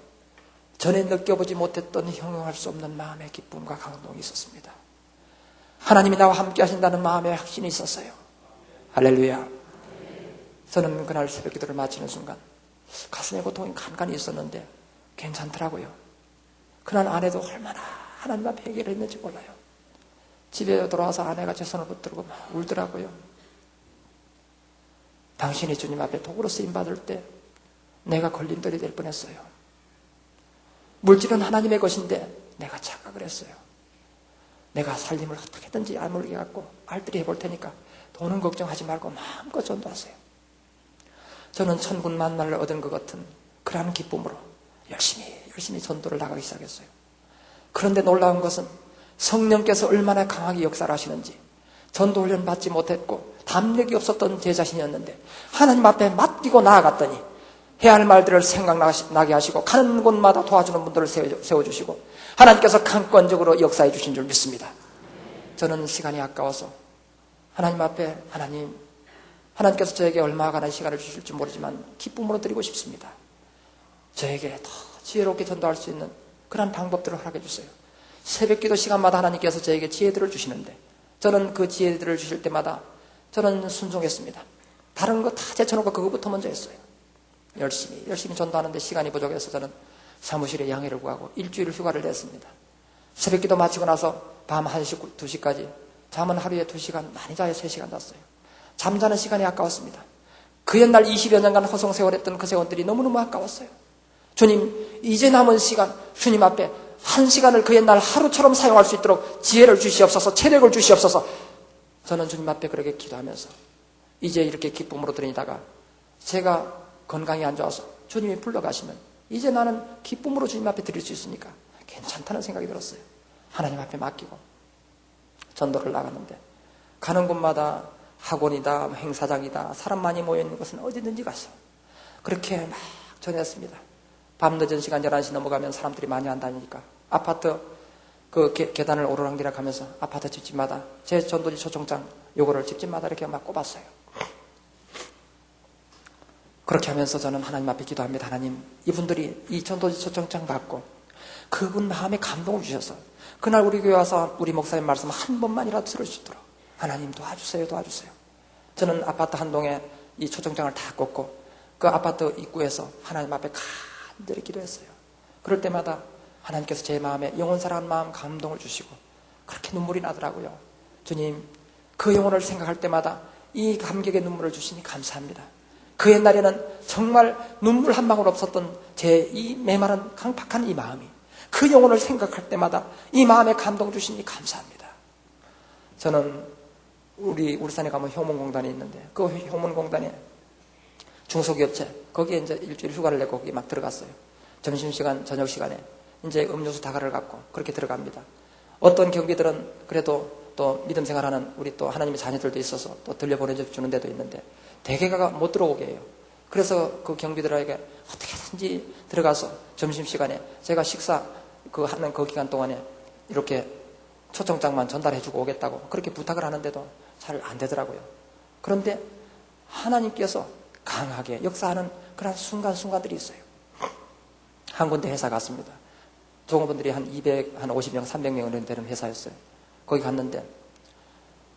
전에 느껴보지 못했던 형용할 수 없는 마음의 기쁨과 감동이 있었습니다. 하나님이 나와 함께 하신다는 마음의 확신이 있었어요. 할렐루야. 저는 그날 새벽 기도를 마치는 순간 가슴에 고통이 간간히 있었는데 괜찮더라고요. 그날 아내도 얼마나 하나님 앞에 회개를 했는지 몰라요. 집에 돌아와서 아내가 제 손을 붙들고 막 울더라고요. 당신이 주님 앞에 도구로 쓰임받을 때 내가 걸림돌이 될 뻔했어요. 물질은 하나님의 것인데 내가 착각을 했어요. 내가 살림을 어떻게든지 알물게 갖고 알뜰히 해볼 테니까 돈은 걱정하지 말고 마음껏 전도하세요. 저는 천국 만나를 얻은 것 같은 그러한 기쁨으로 열심히 전도를 나가기 시작했어요. 그런데 놀라운 것은 성령께서 얼마나 강하게 역사를 하시는지, 전도 훈련 받지 못했고 담력이 없었던 제 자신이었는데 하나님 앞에 맡기고 나아갔더니 해야 할 말들을 생각나게 하시고 가는 곳마다 도와주는 분들을 세워주시고 하나님께서 강권적으로 역사해 주신 줄 믿습니다. 저는 시간이 아까워서 하나님 앞에 하나님께서 저에게 얼마나 시간을 주실지 모르지만 기쁨으로 드리고 싶습니다. 저에게 더 지혜롭게 전도할 수 있는 그런 방법들을 허락해 주세요. 새벽기도 시간마다 하나님께서 저에게 지혜들을 주시는데 저는 그 지혜들을 주실 때마다 저는 순종했습니다. 다른 거 다 제쳐놓고 그거부터 먼저 했어요. 열심히 전도하는데 시간이 부족해서 저는 사무실에 양해를 구하고 일주일 휴가를 냈습니다. 새벽기도 마치고 나서 밤 1시, 2시까지 잠은 하루에 2시간, 많이 자야 3시간 잤어요. 잠자는 시간이 아까웠습니다. 그 옛날 20여 년간 허송세월했던 그 세월들이 너무너무 아까웠어요. 주님, 이제 남은 시간 주님 앞에 1시간을 그 옛날 하루처럼 사용할 수 있도록 지혜를 주시옵소서, 체력을 주시옵소서. 저는 주님 앞에 그렇게 기도하면서 이제 이렇게 기쁨으로 드리다가 제가 건강이 안 좋아서 주님이 불러가시면 이제 나는 기쁨으로 주님 앞에 드릴 수 있으니까 괜찮다는 생각이 들었어요. 하나님 앞에 맡기고 전도를 나갔는데 가는 곳마다 학원이다, 행사장이다, 사람 많이 모여있는 곳은 어디든지 가서 그렇게 막 전했습니다. 밤늦은 시간 11시 넘어가면 사람들이 많이 안 다니니까 아파트 그 계단을 오르락내리락 하면서 아파트 집집마다 제 전도지 초청장 요거를 집집마다 이렇게 막 꼽았어요. 그렇게 하면서 저는 하나님 앞에 기도합니다. 하나님, 이분들이 이 전도지 초청장 받고 그분 마음에 감동을 주셔서 그날 우리 교회 와서 우리 목사님 말씀 한 번만이라도 들어주시도록 하나님 도와주세요. 저는 아파트 한 동에 이 초청장을 다 꽂고 그 아파트 입구에서 하나님 앞에 간절히 기도했어요. 그럴 때마다 하나님께서 제 마음에 영혼 사랑하는 마음 감동을 주시고 그렇게 눈물이 나더라고요. 주님, 그 영혼을 생각할 때마다 이 감격의 눈물을 주시니 감사합니다. 그 옛날에는 정말 눈물 한 방울 없었던 제 이 메마른 강팍한 이 마음이 그 영혼을 생각할 때마다 이 마음에 감동 주시니 감사합니다. 저는 우리 울산에 가면 효문공단이 있는데 그 효문공단에 중소기업체 거기에 이제 일주일 휴가를 내고 거기 막 들어갔어요. 점심시간, 저녁시간에 이제 음료수 다가를 갖고 그렇게 들어갑니다. 어떤 경비들은 그래도 또 믿음 생활하는 우리 또 하나님의 자녀들도 있어서 또 들려보내주는 데도 있는데 대개가 못 들어오게 해요. 그래서 그 경비들에게 어떻게든지 들어가서 점심시간에 제가 식사 하는 그 기간 동안에 이렇게 초청장만 전달해주고 오겠다고 그렇게 부탁을 하는데도 잘 안 되더라고요. 그런데 하나님께서 강하게 역사하는 그런 순간순간들이 있어요. 한 군데 회사 갔습니다. 종업원들이 한 250명, 300명 되는 회사였어요. 거기 갔는데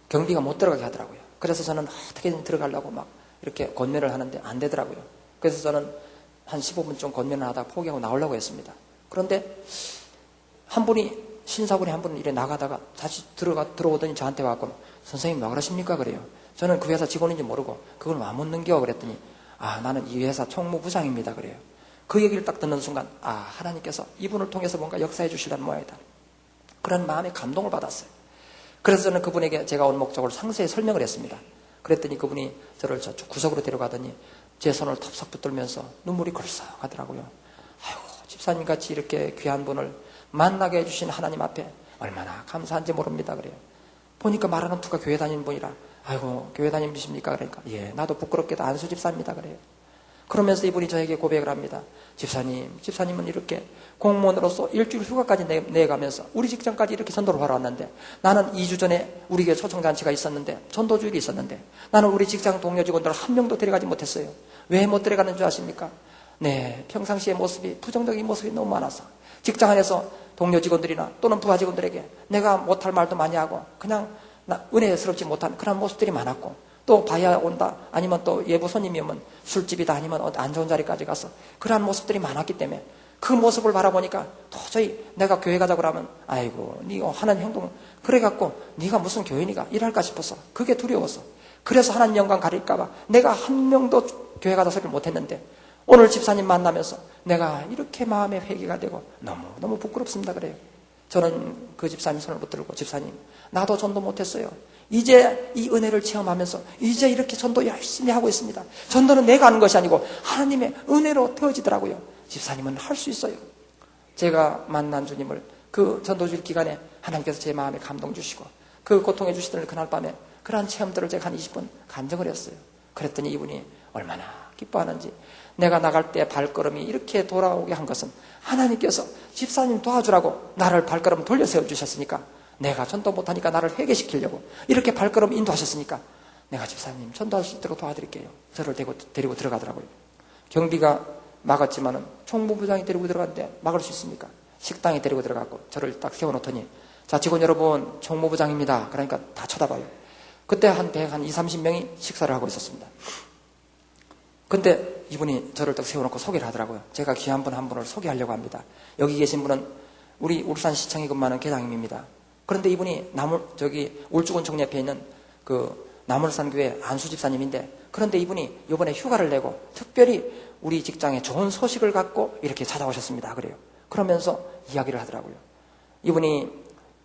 경비가 못 들어가게 하더라고요. 그래서 저는 어떻게든 들어가려고 막 이렇게 권면을 하는데 안 되더라고요. 그래서 저는 한 15분쯤 권면을 하다가 포기하고 나오려고 했습니다. 그런데 한 분이 신사분이 한 분은 이래 나가다가 다시 들어오더니 저한테 와서 선생님 왜 그러십니까? 그래요. 저는 그 회사 직원인지 모르고 그걸 왜 못 넘겨? 그랬더니 나는 이 회사 총무부장입니다. 그래요. 그 얘기를 딱 듣는 순간 하나님께서 이분을 통해서 뭔가 역사해 주시려는 모양이다. 그런 마음의 감동을 받았어요. 그래서 저는 그분에게 제가 온 목적을 상세히 설명을 했습니다. 그랬더니 그분이 저를 저쪽 구석으로 데려가더니 제 손을 톱싹 붙들면서 눈물이 걸썩하더라고요. 아이고, 집사님같이 이렇게 귀한 분을 만나게 해주신 하나님 앞에 얼마나 감사한지 모릅니다. 그래요. 보니까 말하는 투가 교회 다니는 분이라 아이고, 교회 다니십니까? 그러니까 예, 나도 부끄럽게도 안수 집사입니다. 그래요. 그러면서 이분이 저에게 고백을 합니다. 집사님은 이렇게 공무원으로서 일주일 휴가까지 내가면서 우리 직장까지 이렇게 전도를 하러 왔는데 나는 2주 전에 우리 교회 초청잔치가 있었는데 전도주일이 있었는데 나는 우리 직장 동료 직원들 한 명도 데려가지 못했어요. 왜 못 데려가는 줄 아십니까? 네, 평상시의 모습이 부정적인 모습이 너무 많아서 직장 안에서 동료 직원들이나 또는 부하 직원들에게 내가 못할 말도 많이 하고 그냥 은혜스럽지 못한 그런 모습들이 많았고 또 봐야 온다 아니면 또 예부 손님이 오면 술집이다 아니면 안 좋은 자리까지 가서 그러한 모습들이 많았기 때문에 그 모습을 바라보니까 도저히 내가 교회 가자고 하면 아이고 네가 하는 행동 그래갖고 네가 무슨 교인이가 이럴까 싶어서 그게 두려워서 그래서 하나님 영광 가릴까봐 내가 한 명도 교회 가자 소리를 못했는데 오늘 집사님 만나면서 내가 이렇게 마음에 회개가 되고 너무 부끄럽습니다. 그래요. 저는 그 집사님 손을 붙들고 집사님 나도 전도 못했어요. 이제 이 은혜를 체험하면서 이제 이렇게 전도 열심히 하고 있습니다. 전도는 내가 하는 것이 아니고 하나님의 은혜로 되어지더라고요. 집사님은 할 수 있어요. 제가 만난 주님을 그 전도주일 기간에 하나님께서 제 마음에 감동 주시고 그 고통해 주시던 그날 밤에 그러한 체험들을 제가 한 20분 간증을 했어요. 그랬더니 이분이 얼마나 기뻐하는지 내가 나갈 때 발걸음이 이렇게 돌아오게 한 것은 하나님께서 집사님 도와주라고 나를 발걸음 돌려 세워주셨으니까 내가 전도 못하니까 나를 회개시키려고 이렇게 발걸음 인도하셨으니까 내가 집사님 전도할 수 있도록 도와드릴게요. 저를 데리고 들어가더라고요. 경비가 막았지만은 총무부장이 데리고 들어갔는데 막을 수 있습니까? 식당에 데리고 들어갔고 저를 딱 세워놓더니 자 직원 여러분 총무부장입니다. 그러니까 다 쳐다봐요. 그때 한 20-30명이 식사를 하고 있었습니다. 근데 이분이 저를 딱 세워놓고 소개를 하더라고요. 제가 귀한 분 한 분을 소개하려고 합니다. 여기 계신 분은 우리 울산시청에 근무하는 계장님입니다. 그런데 이분이 울주군청 옆에 있는 그 나물산교회 안수집사님인데 그런데 이분이 이번에 휴가를 내고 특별히 우리 직장에 좋은 소식을 갖고 이렇게 찾아오셨습니다. 그래요. 그러면서 이야기를 하더라고요. 이분이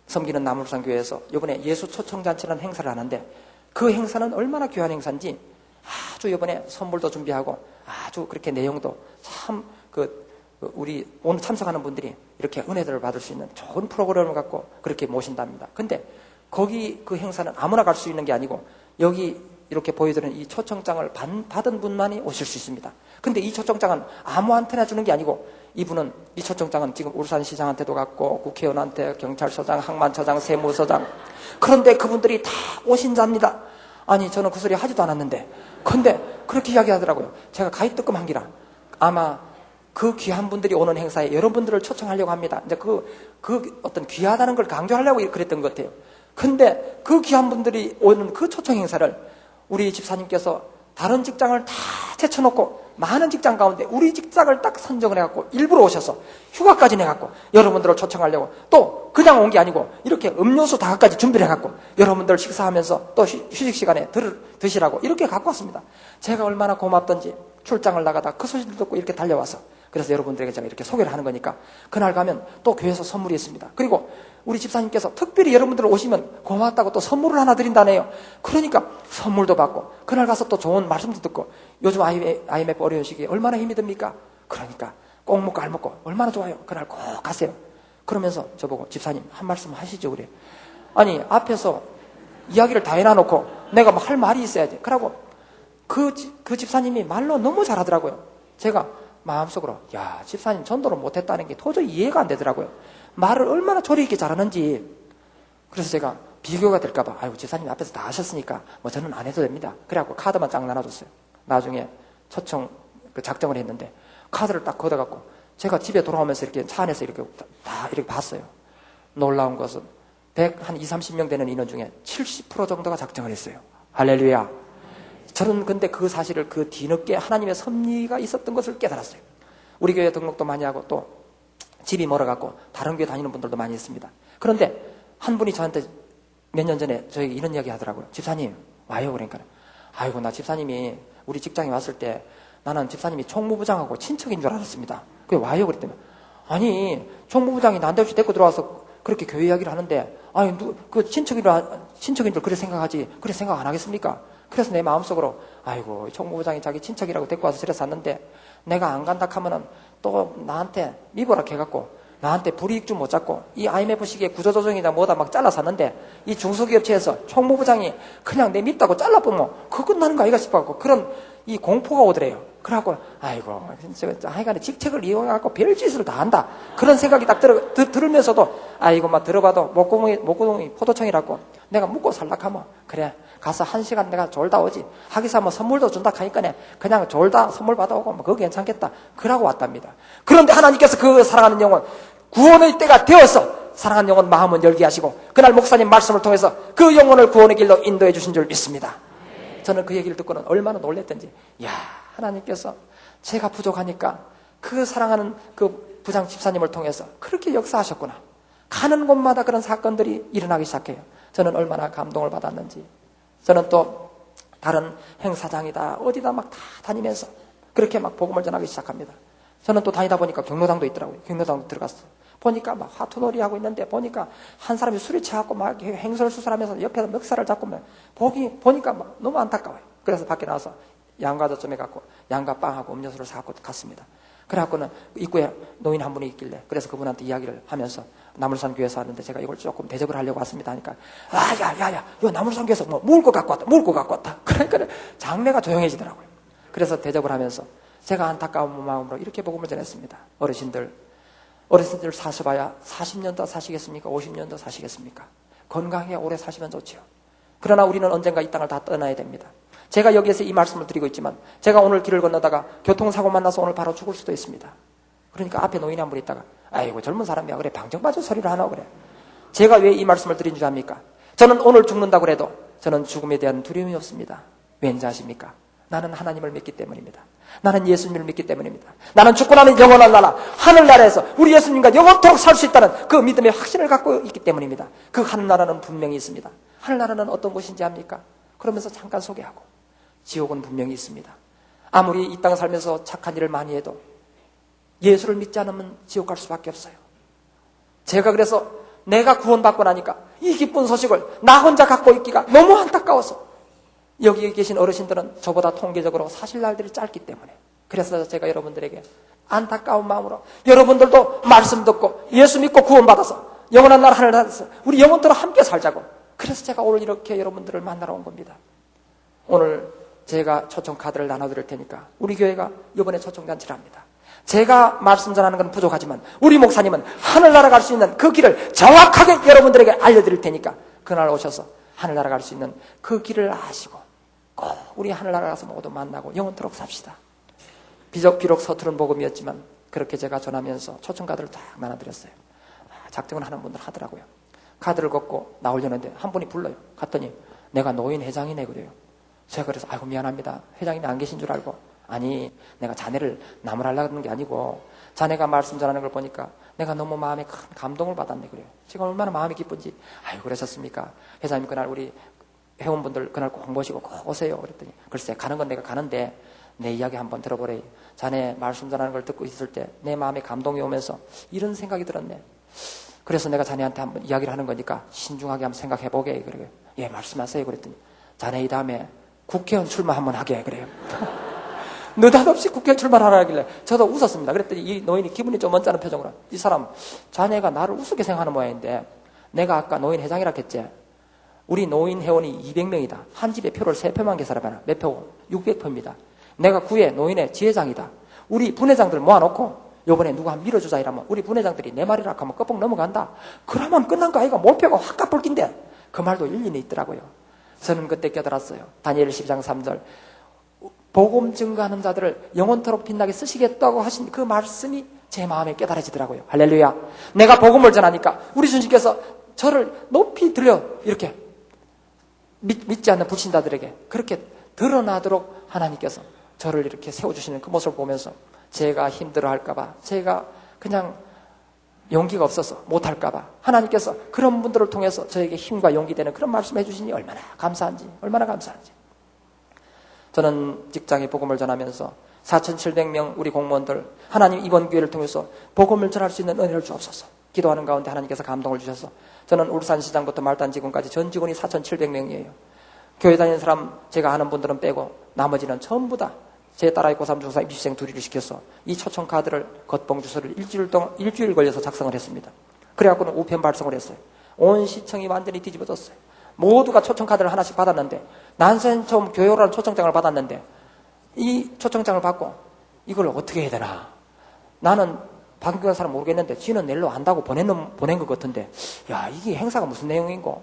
섬기는 나물산교회에서 이번에 예수 초청잔치라는 행사를 하는데 그 행사는 얼마나 귀한 행사인지 아주 이번에 선물도 준비하고 아주 그렇게 내용도 참 우리 오늘 참석하는 분들이 이렇게 은혜들을 받을 수 있는 좋은 프로그램을 갖고 그렇게 모신답니다. 근데 거기 그 행사는 아무나 갈 수 있는 게 아니고 여기 이렇게 보여드리는 이 초청장을 받은 분만이 오실 수 있습니다. 근데 이 초청장은 아무한테나 주는 게 아니고 이분은 이 초청장은 지금 울산시장한테도 갔고 국회의원한테, 경찰서장, 항만처장, 세무서장, 그런데 그분들이 다 오신답니다. 아니 저는 그 소리 하지도 않았는데 근데 그렇게 이야기하더라고요. 제가 가히 뜨끔한 기라 아마 그 귀한 분들이 오는 행사에 여러분들을 초청하려고 합니다. 이제 그 어떤 귀하다는 걸 강조하려고 그랬던 것 같아요. 근데 그 귀한 분들이 오는 그 초청 행사를 우리 집사님께서 다른 직장을 다 제쳐놓고 많은 직장 가운데 우리 직장을 딱 선정을 해갖고 일부러 오셔서 휴가까지 내갖고 여러분들을 초청하려고 또 그냥 온 게 아니고 이렇게 음료수 다각까지 준비를 해갖고 여러분들 식사하면서 또 휴식 시간에 드시라고 이렇게 갖고 왔습니다. 제가 얼마나 고맙던지 출장을 나가다 그 소식을 듣고 이렇게 달려와서 그래서 여러분들에게 제가 이렇게 소개를 하는 거니까 그날 가면 또 교회에서 선물이 있습니다. 그리고 우리 집사님께서 특별히 여러분들 오시면 고맙다고 또 선물을 하나 드린다네요. 그러니까 선물도 받고 그날 가서 또 좋은 말씀도 듣고 요즘 IMF 어려운 시기에 얼마나 힘이 듭니까? 그러니까 꼭 먹고 알 먹고 얼마나 좋아요. 그날 꼭 가세요. 그러면서 저보고 집사님 한 말씀 하시죠 그래. 아니 앞에서 이야기를 다 해놔놓고 내가 뭐 할 말이 있어야지. 그러고 그 집사님이 말로 너무 잘하더라고요. 제가 마음속으로 야 집사님 전도를 못했다는 게 도저히 이해가 안 되더라고요. 말을 얼마나 조리 있게 잘하는지. 그래서 제가 비교가 될까봐 아이고 집사님 앞에서 다 하셨으니까 뭐 저는 안 해도 됩니다. 그래갖고 카드만 쫙 나눠줬어요. 나중에 초청 작정을 했는데 카드를 딱 걷어갖고 제가 집에 돌아오면서 이렇게 차 안에서 이렇게 다 이렇게 봤어요. 놀라운 것은 한 20, 30명 되는 인원 중에 70% 정도가 작정을 했어요. 할렐루야. 저는 근데 그 사실을 그 뒤늦게 하나님의 섭리가 있었던 것을 깨달았어요. 우리 교회 등록도 많이 하고 또 집이 멀어갖고 다른 교회 다니는 분들도 많이 있습니다. 그런데 한 분이 저한테 몇 년 전에 저에게 이런 이야기 하더라고요. 집사님 와요. 그러니까 아이고 나 집사님이 우리 직장에 왔을 때 나는 집사님이 총무부장하고 친척인 줄 알았습니다. 그게 와요. 그랬더니 아니 총무부장이 난데없이 데리고 들어와서 그렇게 교회 이야기를 하는데 아니 그 친척인 줄 그래 생각하지 그래 생각 안 하겠습니까? 그래서 내 마음속으로 아이고 총무부장이 자기 친척이라고 데리고 와서 저래서 샀는데 내가 안 간다 하면은 또 나한테 미보라 해갖고 나한테 불이익 못 잡고 이 IMF 시기에 구조조정이다 뭐다 막 잘라샀는데 이 중소기업체에서 총무부장이 그냥 내 밉다고 잘라보면 그건 나는 거 아이가 싶어갖고 그런 이 공포가 오더래요. 그래갖고 아이고 하여간에 직책을 이용해갖고 별짓을 다 한다 그런 생각이 딱 들으면서도 아이고 막 들어봐도 목구멍이 포도청이라고 내가 묵고 살락하면 그래 가서 1시간 내가 졸다 오지 하기사 뭐 선물도 준다 하니까 그냥 졸다 선물 받아오고 뭐 그거 괜찮겠다 그러고 왔답니다. 그런데 하나님께서 그 사랑하는 영혼 구원의 때가 되어서 사랑하는 영혼 마음은 열게 하시고 그날 목사님 말씀을 통해서 그 영혼을 구원의 길로 인도해 주신 줄 믿습니다. 저는 그 얘기를 듣고는 얼마나 놀랬던지 야 하나님께서 제가 부족하니까 그 사랑하는 그 부장 집사님을 통해서 그렇게 역사하셨구나. 가는 곳마다 그런 사건들이 일어나기 시작해요. 저는 얼마나 감동을 받았는지. 저는 또 다른 행사장이다 어디다 막 다 다니면서 그렇게 막 복음을 전하기 시작합니다. 저는 또 다니다 보니까 경로당도 있더라고요. 경로당도 들어갔어요. 보니까 막 화투놀이 하고 있는데 보니까 한 사람이 술이 취하고 막 행설수설하면서 옆에서 멱살을 잡고 보니까 막 너무 안타까워요. 그래서 밖에 나와서 양가점에 갖고 양가 빵하고 음료수를 사갖고 갔습니다. 그래갖고는 입구에 노인 한 분이 있길래 그래서 그분한테 이야기를 하면서 나물산 교회에서 왔는데 제가 이걸 조금 대접을 하려고 왔습니다 하니까 야야야야 요 나물산 교회에서 뭐 먹을 거 갖고 왔다 그러니까 장례가 조용해지더라고요. 그래서 대접을 하면서 제가 안타까운 마음으로 이렇게 복음을 전했습니다. 어르신들 사셔봐야 40년 더 사시겠습니까? 50년 더 사시겠습니까? 건강하게 오래 사시면 좋지요. 그러나 우리는 언젠가 이 땅을 다 떠나야 됩니다. 제가 여기에서 이 말씀을 드리고 있지만 제가 오늘 길을 건너다가 교통사고 만나서 오늘 바로 죽을 수도 있습니다. 그러니까 앞에 노인이 한 분 있다가 아이고 젊은 사람이야 그래 방정맞은 소리를 하나 그래. 제가 왜 이 말씀을 드린 줄 압니까? 저는 오늘 죽는다고 해도 저는 죽음에 대한 두려움이 없습니다. 왠지 아십니까? 나는 하나님을 믿기 때문입니다. 나는 예수님을 믿기 때문입니다. 나는 죽고 나면 영원한 나라 하늘나라에서 우리 예수님과 영원토록 살 수 있다는 그 믿음의 확신을 갖고 있기 때문입니다. 그 하늘나라는 분명히 있습니다. 하늘나라는 어떤 곳인지 압니까? 그러면서 잠깐 소개하고 지옥은 분명히 있습니다. 아무리 이 땅을 살면서 착한 일을 많이 해도 예수를 믿지 않으면 지옥 갈 수밖에 없어요. 제가 그래서 내가 구원받고 나니까 이 기쁜 소식을 나 혼자 갖고 있기가 너무 안타까워서 여기 계신 어르신들은 저보다 통계적으로 사실 날들이 짧기 때문에 그래서 제가 여러분들에게 안타까운 마음으로 여러분들도 말씀 듣고 예수 믿고 구원받아서 영원한 나라 하늘나라에서 우리 영원토록 함께 살자고 그래서 제가 오늘 이렇게 여러분들을 만나러 온 겁니다. 오늘 제가 초청 카드를 나눠드릴 테니까 우리 교회가 이번에 초청잔치를 합니다. 제가 말씀 전하는 건 부족하지만 우리 목사님은 하늘나라 갈 수 있는 그 길을 정확하게 여러분들에게 알려드릴 테니까 그날 오셔서 하늘나라 갈 수 있는 그 길을 아시고 꼭 우리 하늘나라 가서 모두 만나고 영원토록 삽시다. 비록 서투른 복음이었지만 그렇게 제가 전하면서 초청 카드를 딱 나눠드렸어요. 작정을 하는 분들 하더라고요. 카드를 걷고 나오려는데 한 분이 불러요. 갔더니 내가 노인 회장이네 그래요. 제가 그래서 아이고 미안합니다. 회장님이 안 계신 줄 알고 아니 내가 자네를 나무라려는 게 아니고 자네가 말씀 전하는 걸 보니까 내가 너무 마음에 큰 감동을 받았네 그래요. 제가 얼마나 마음이 기쁜지 아이고 그러셨습니까? 회장님 그날 우리 회원분들 그날 꼭 모시고 꼭 오세요 그랬더니 글쎄 가는 건 내가 가는데 내 이야기 한번 들어보래. 자네 말씀 전하는 걸 듣고 있을 때 내 마음에 감동이 오면서 이런 생각이 들었네. 그래서 내가 자네한테 한번 이야기를 하는 거니까 신중하게 한번 생각해보게 그래요. 예 말씀하세요 그랬더니 자네 이 다음에 국회의원 출마 한번 하게 그래요. 느닷없이 국회의원 출마를 하길래 저도 웃었습니다. 그랬더니 이 노인이 기분이 좀 언짢은 표정으로 이 사람 자네가 나를 우습게 생각하는 모양인데 내가 아까 노인 회장이라 했지. 우리 노인 회원이 200명이다. 한 집에 표를 3표만 계산해봐라. 몇 표? 600표입니다. 내가 구의 노인의 지회장이다. 우리 분회장들 모아놓고 요번에 누가 한 밀어주자 이러면 우리 분회장들이 내 말이라 하면 껍벅 넘어간다. 그러면 끝난 거 아이가 몰표가 확 갚을 낀데 그 말도 일리는 있더라고요. 저는 그때 깨달았어요. 다니엘 12장 3절 복음 증거하는 자들을 영원토록 빛나게 쓰시겠다고 하신 그 말씀이 제 마음에 깨달아지더라고요. 할렐루야. 내가 복음을 전하니까 우리 주님께서 저를 높이 들려 이렇게 믿지 않는 불신자들에게 그렇게 드러나도록 하나님께서 저를 이렇게 세워주시는 그 모습을 보면서 제가 힘들어할까봐 제가 그냥 용기가 없어서 못할까봐 하나님께서 그런 분들을 통해서 저에게 힘과 용기 되는 그런 말씀 해주시니 얼마나 감사한지 저는 직장에 복음을 전하면서 4,700명 우리 공무원들 하나님 이번 기회를 통해서 복음을 전할 수 있는 은혜를 주옵소서 기도하는 가운데 하나님께서 감동을 주셔서 저는 울산시장부터 말단지구까지 전 직원이 4,700명이에요. 교회 다니는 사람 제가 아는 분들은 빼고 나머지는 전부 다 제 딸아이 고3 중사 입시생 둘이를 시켜서 이 초청 카드를 겉봉 주소를 일주일 걸려서 작성을 했습니다. 그래갖고는 우편 발송을 했어요. 온 시청이 완전히 뒤집어졌어요. 모두가 초청 카드를 하나씩 받았는데 난생 처음 교회라는 초청장을 받았는데 이 초청장을 받고 이걸 어떻게 해야 되나 나는 방송한 사람 모르겠는데 지는 낼로 안다고 보낸 것 같은데 야 이게 행사가 무슨 내용인고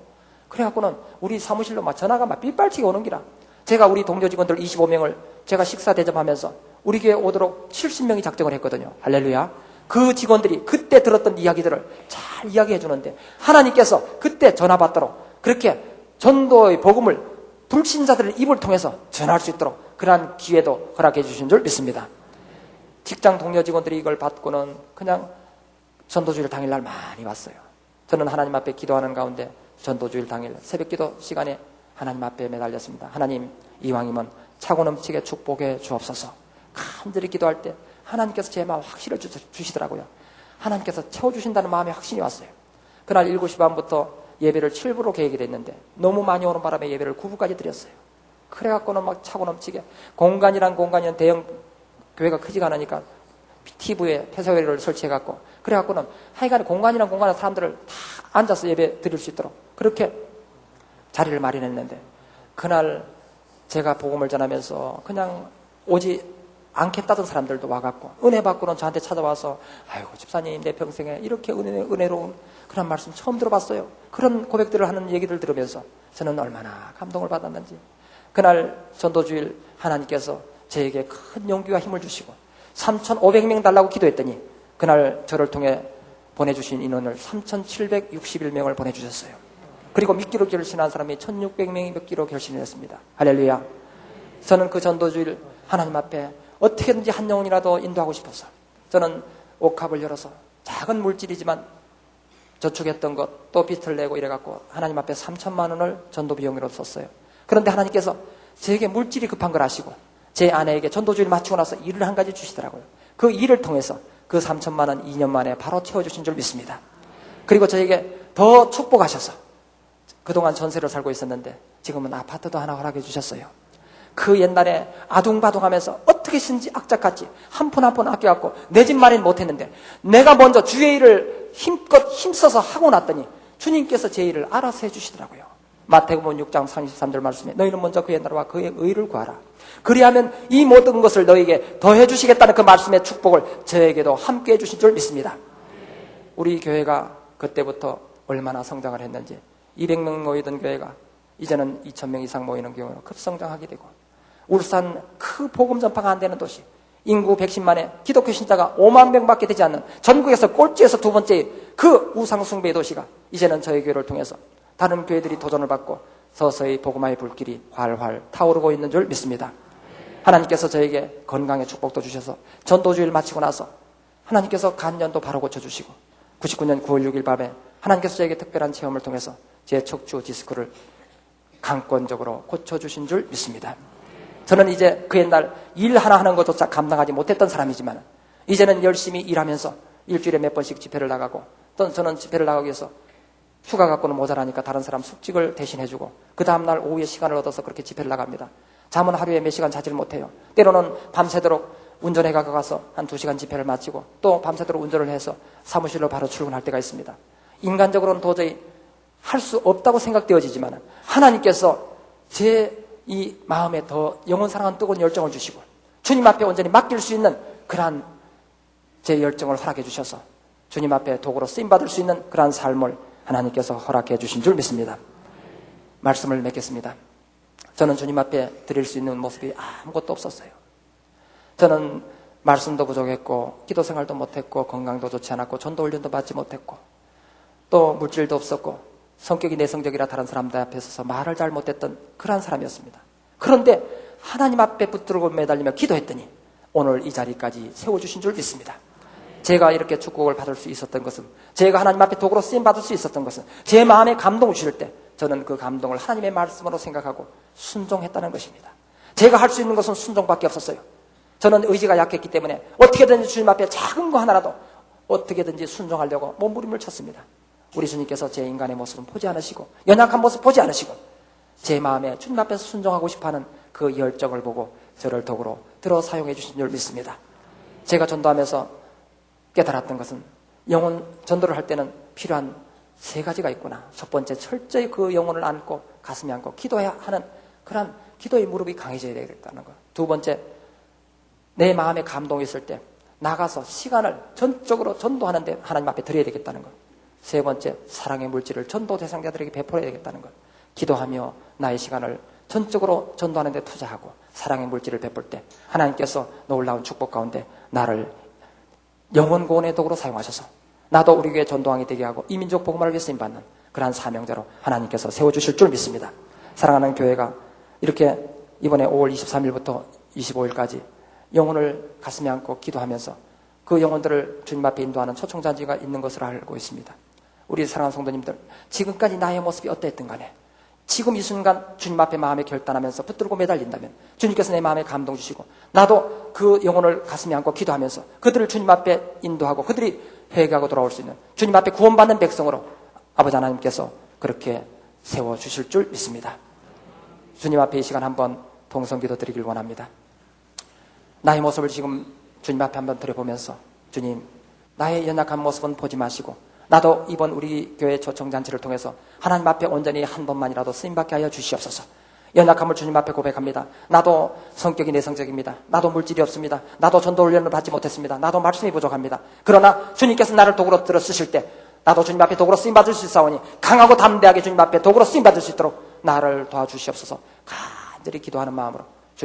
그래갖고는 우리 사무실로 막 전화가 막 빗발치게 오는 기라. 제가 우리 동료 직원들 25명을 제가 식사 대접하면서 우리 교회 오도록 70명이 작정을 했거든요. 할렐루야. 그 직원들이 그때 들었던 이야기들을 잘 이야기해 주는데 하나님께서 그때 전화 받도록 그렇게 전도의 복음을 불신자들의 입을 통해서 전할 수 있도록 그러한 기회도 허락해 주신 줄 믿습니다. 직장 동료 직원들이 이걸 받고는 그냥 전도주일 당일날 많이 왔어요. 저는 하나님 앞에 기도하는 가운데 전도주일 당일 새벽기도 시간에 하나님 앞에 매달렸습니다. 하나님 이왕이면 차고 넘치게 축복해 주옵소서. 간절히 기도할 때 하나님께서 제 마음 확신을 주시더라고요. 하나님께서 채워주신다는 마음에 확신이 왔어요. 그날 7시 반부터 예배를 7부로 계획이 됐는데 너무 많이 오는 바람에 예배를 9부까지 드렸어요. 그래갖고는 막 차고 넘치게 공간이란 대형 교회가 크지가 않으니까 TV에 폐쇄회를 설치해갖고 그래갖고는 하여간에 공간이란 사람들을 다 앉아서 예배 드릴 수 있도록 그렇게 자리를 마련했는데 그날 제가 복음을 전하면서 그냥 오지 않겠다던 사람들도 와갖고 은혜 받고는 저한테 찾아와서 아이고 집사님 내 평생에 이렇게 은혜로운 그런 말씀 처음 들어봤어요. 그런 고백들을 하는 얘기를 들으면서 저는 얼마나 감동을 받았는지 그날 전도주일 하나님께서 저에게 큰 용기와 힘을 주시고 3,500명 달라고 기도했더니 그날 저를 통해 보내주신 인원을 3,761명을 보내주셨어요. 그리고 믿기로 결신한 사람이 1,600명이 믿기로 결신을 했습니다. 할렐루야. 저는 그 전도주일 하나님 앞에 어떻게든지 한 영혼이라도 인도하고 싶어서 저는 옥합을 열어서 작은 물질이지만 저축했던 것 또 빚을 내고 이래갖고 하나님 앞에 3,000만 원을 전도 비용으로 썼어요. 그런데 하나님께서 제게 물질이 급한 걸 아시고 제 아내에게 전도주일 마치고 나서 일을 한 가지 주시더라고요. 그 일을 통해서 그 3,000만 원 2년 만에 바로 채워주신 줄 믿습니다. 그리고 저에게 더 축복하셔서 그동안 전세로 살고 있었는데 지금은 아파트도 하나 허락해 주셨어요. 그 옛날에 아둥바둥하면서 어떻게든지 악착같이 한 푼 한 푼 아껴갖고 내 집 마련 못했는데 내가 먼저 주의 일을 힘껏 힘써서 하고 났더니 주님께서 제 일을 알아서 해주시더라고요. 마태복음 6장 33절 말씀에 너희는 먼저 그의 나라와 그의 의를 구하라. 그리하면 이 모든 것을 너희에게 더해 주시겠다는 그 말씀의 축복을 저에게도 함께 해 주신 줄 믿습니다. 우리 교회가 그때부터 얼마나 성장을 했는지 200명 모이던 교회가 이제는 2,000명 이상 모이는 경우로 급성장하게 되고 울산 그 복음 전파가 안 되는 도시 인구 110만에 기독교 신자가 5만 명밖에 되지 않는 전국에서 꼴찌에서 두 번째 그 우상 숭배의 도시가 이제는 저희 교회를 통해서 다른 교회들이 도전을 받고 서서히 복음화의 불길이 활활 타오르고 있는 줄 믿습니다. 하나님께서 저에게 건강의 축복도 주셔서 전도주의를 마치고 나서 하나님께서 간년도 바로 고쳐주시고 99년 9월 6일 밤에 하나님께서 저에게 특별한 체험을 통해서 제 척추 디스크를 강권적으로 고쳐주신 줄 믿습니다. 저는 이제 그 옛날 일 하나 하는 것조차 감당하지 못했던 사람이지만 이제는 열심히 일하면서 일주일에 몇 번씩 집회를 나가고 또 저는 집회를 나가기 위해서 휴가 갖고는 모자라니까 다른 사람 숙직을 대신해주고 그 다음날 오후에 시간을 얻어서 그렇게 집회를 나갑니다. 잠은 하루에 몇 시간 자지를 못해요. 때로는 밤새도록 운전해 가서 한 2시간 집회를 마치고 또 밤새도록 운전을 해서 사무실로 바로 출근할 때가 있습니다. 인간적으로는 도저히 할 수 없다고 생각되어지지만 하나님께서 제 이 마음에 더 영원 사랑하는 뜨거운 열정을 주시고 주님 앞에 온전히 맡길 수 있는 그러한 제 열정을 허락해 주셔서 주님 앞에 도구로 쓰임받을 수 있는 그러한 삶을 하나님께서 허락해 주신 줄 믿습니다. 말씀을 맺겠습니다. 저는 주님 앞에 드릴 수 있는 모습이 아무것도 없었어요. 저는 말씀도 부족했고 기도 생활도 못했고 건강도 좋지 않았고 전도 훈련도 받지 못했고 또 물질도 없었고 성격이 내성적이라 다른 사람들 앞에 서서 말을 잘 못했던 그러한 사람이었습니다. 그런데 하나님 앞에 붙들고 매달리며 기도했더니 오늘 이 자리까지 세워주신 줄 믿습니다. 제가 이렇게 축복을 받을 수 있었던 것은 제가 하나님 앞에 도구로 쓰임받을 수 있었던 것은 제 마음에 감동을 주실 때 저는 그 감동을 하나님의 말씀으로 생각하고 순종했다는 것입니다. 제가 할 수 있는 것은 순종밖에 없었어요. 저는 의지가 약했기 때문에 어떻게든지 주님 앞에 작은 거 하나라도 어떻게든지 순종하려고 몸부림을 쳤습니다. 우리 주님께서 제 인간의 모습은 보지 않으시고 연약한 모습 보지 않으시고 제 마음에 주님 앞에서 순종하고 싶어하는 그 열정을 보고 저를 도구로 들어 사용해 주신 줄 믿습니다. 제가 전도하면서 깨달았던 것은 영혼 전도를 할 때는 필요한 3가지가 있구나. 첫 번째, 철저히 그 영혼을 안고 가슴에 안고 기도해야 하는 그런 기도의 무릎이 강해져야 되겠다는 것. 두 번째, 내 마음에 감동이 있을 때 나가서 시간을 전적으로 전도하는데 하나님 앞에 드려야 되겠다는 것. 세 번째, 사랑의 물질을 전도 대상자들에게 베풀어야 되겠다는 것. 기도하며 나의 시간을 전적으로 전도하는 데 투자하고 사랑의 물질을 베풀 때 하나님께서 놀라운 축복 가운데 나를 영혼 구원의 도구로 사용하셔서 나도 우리 교회 전도왕이 되게 하고 이 민족 복음화를 위해 쓰임받는 그러한 사명자로 하나님께서 세워주실 줄 믿습니다. 사랑하는 교회가 이렇게 이번에 5월 23일부터 25일까지 영혼을 가슴에 안고 기도하면서 그 영혼들을 주님 앞에 인도하는 초청잔치가 있는 것으로 알고 있습니다. 우리 사랑하는 성도님들, 지금까지 나의 모습이 어떠했든 간에 지금 이 순간 주님 앞에 마음에 결단하면서 붙들고 매달린다면 주님께서 내 마음에 감동 주시고 나도 그 영혼을 가슴에 안고 기도하면서 그들을 주님 앞에 인도하고 그들이 회개하고 돌아올 수 있는 주님 앞에 구원받는 백성으로 아버지 하나님께서 그렇게 세워주실 줄 믿습니다. 주님 앞에 이 시간 한번 동성기도 드리길 원합니다. 나의 모습을 지금 주님 앞에 한번 들여보면서 주님, 나의 연약한 모습은 보지 마시고 나도 이번 우리 교회 초청잔치를 통해서 하나님 앞에 온전히 한 번만이라도 쓰임받게 하여 주시옵소서. 연약함을 주님 앞에 고백합니다. 나도 성격이 내성적입니다. 나도 물질이 없습니다. 나도 전도 훈련을 받지 못했습니다. 나도 말씀이 부족합니다. 그러나 주님께서 나를 도구로 들어 쓰실 때 나도 주님 앞에 도구로 쓰임받을 수 있사오니 강하고 담대하게 주님 앞에 도구로 쓰임받을 수 있도록 나를 도와주시옵소서. 간절히 기도하는 마음으로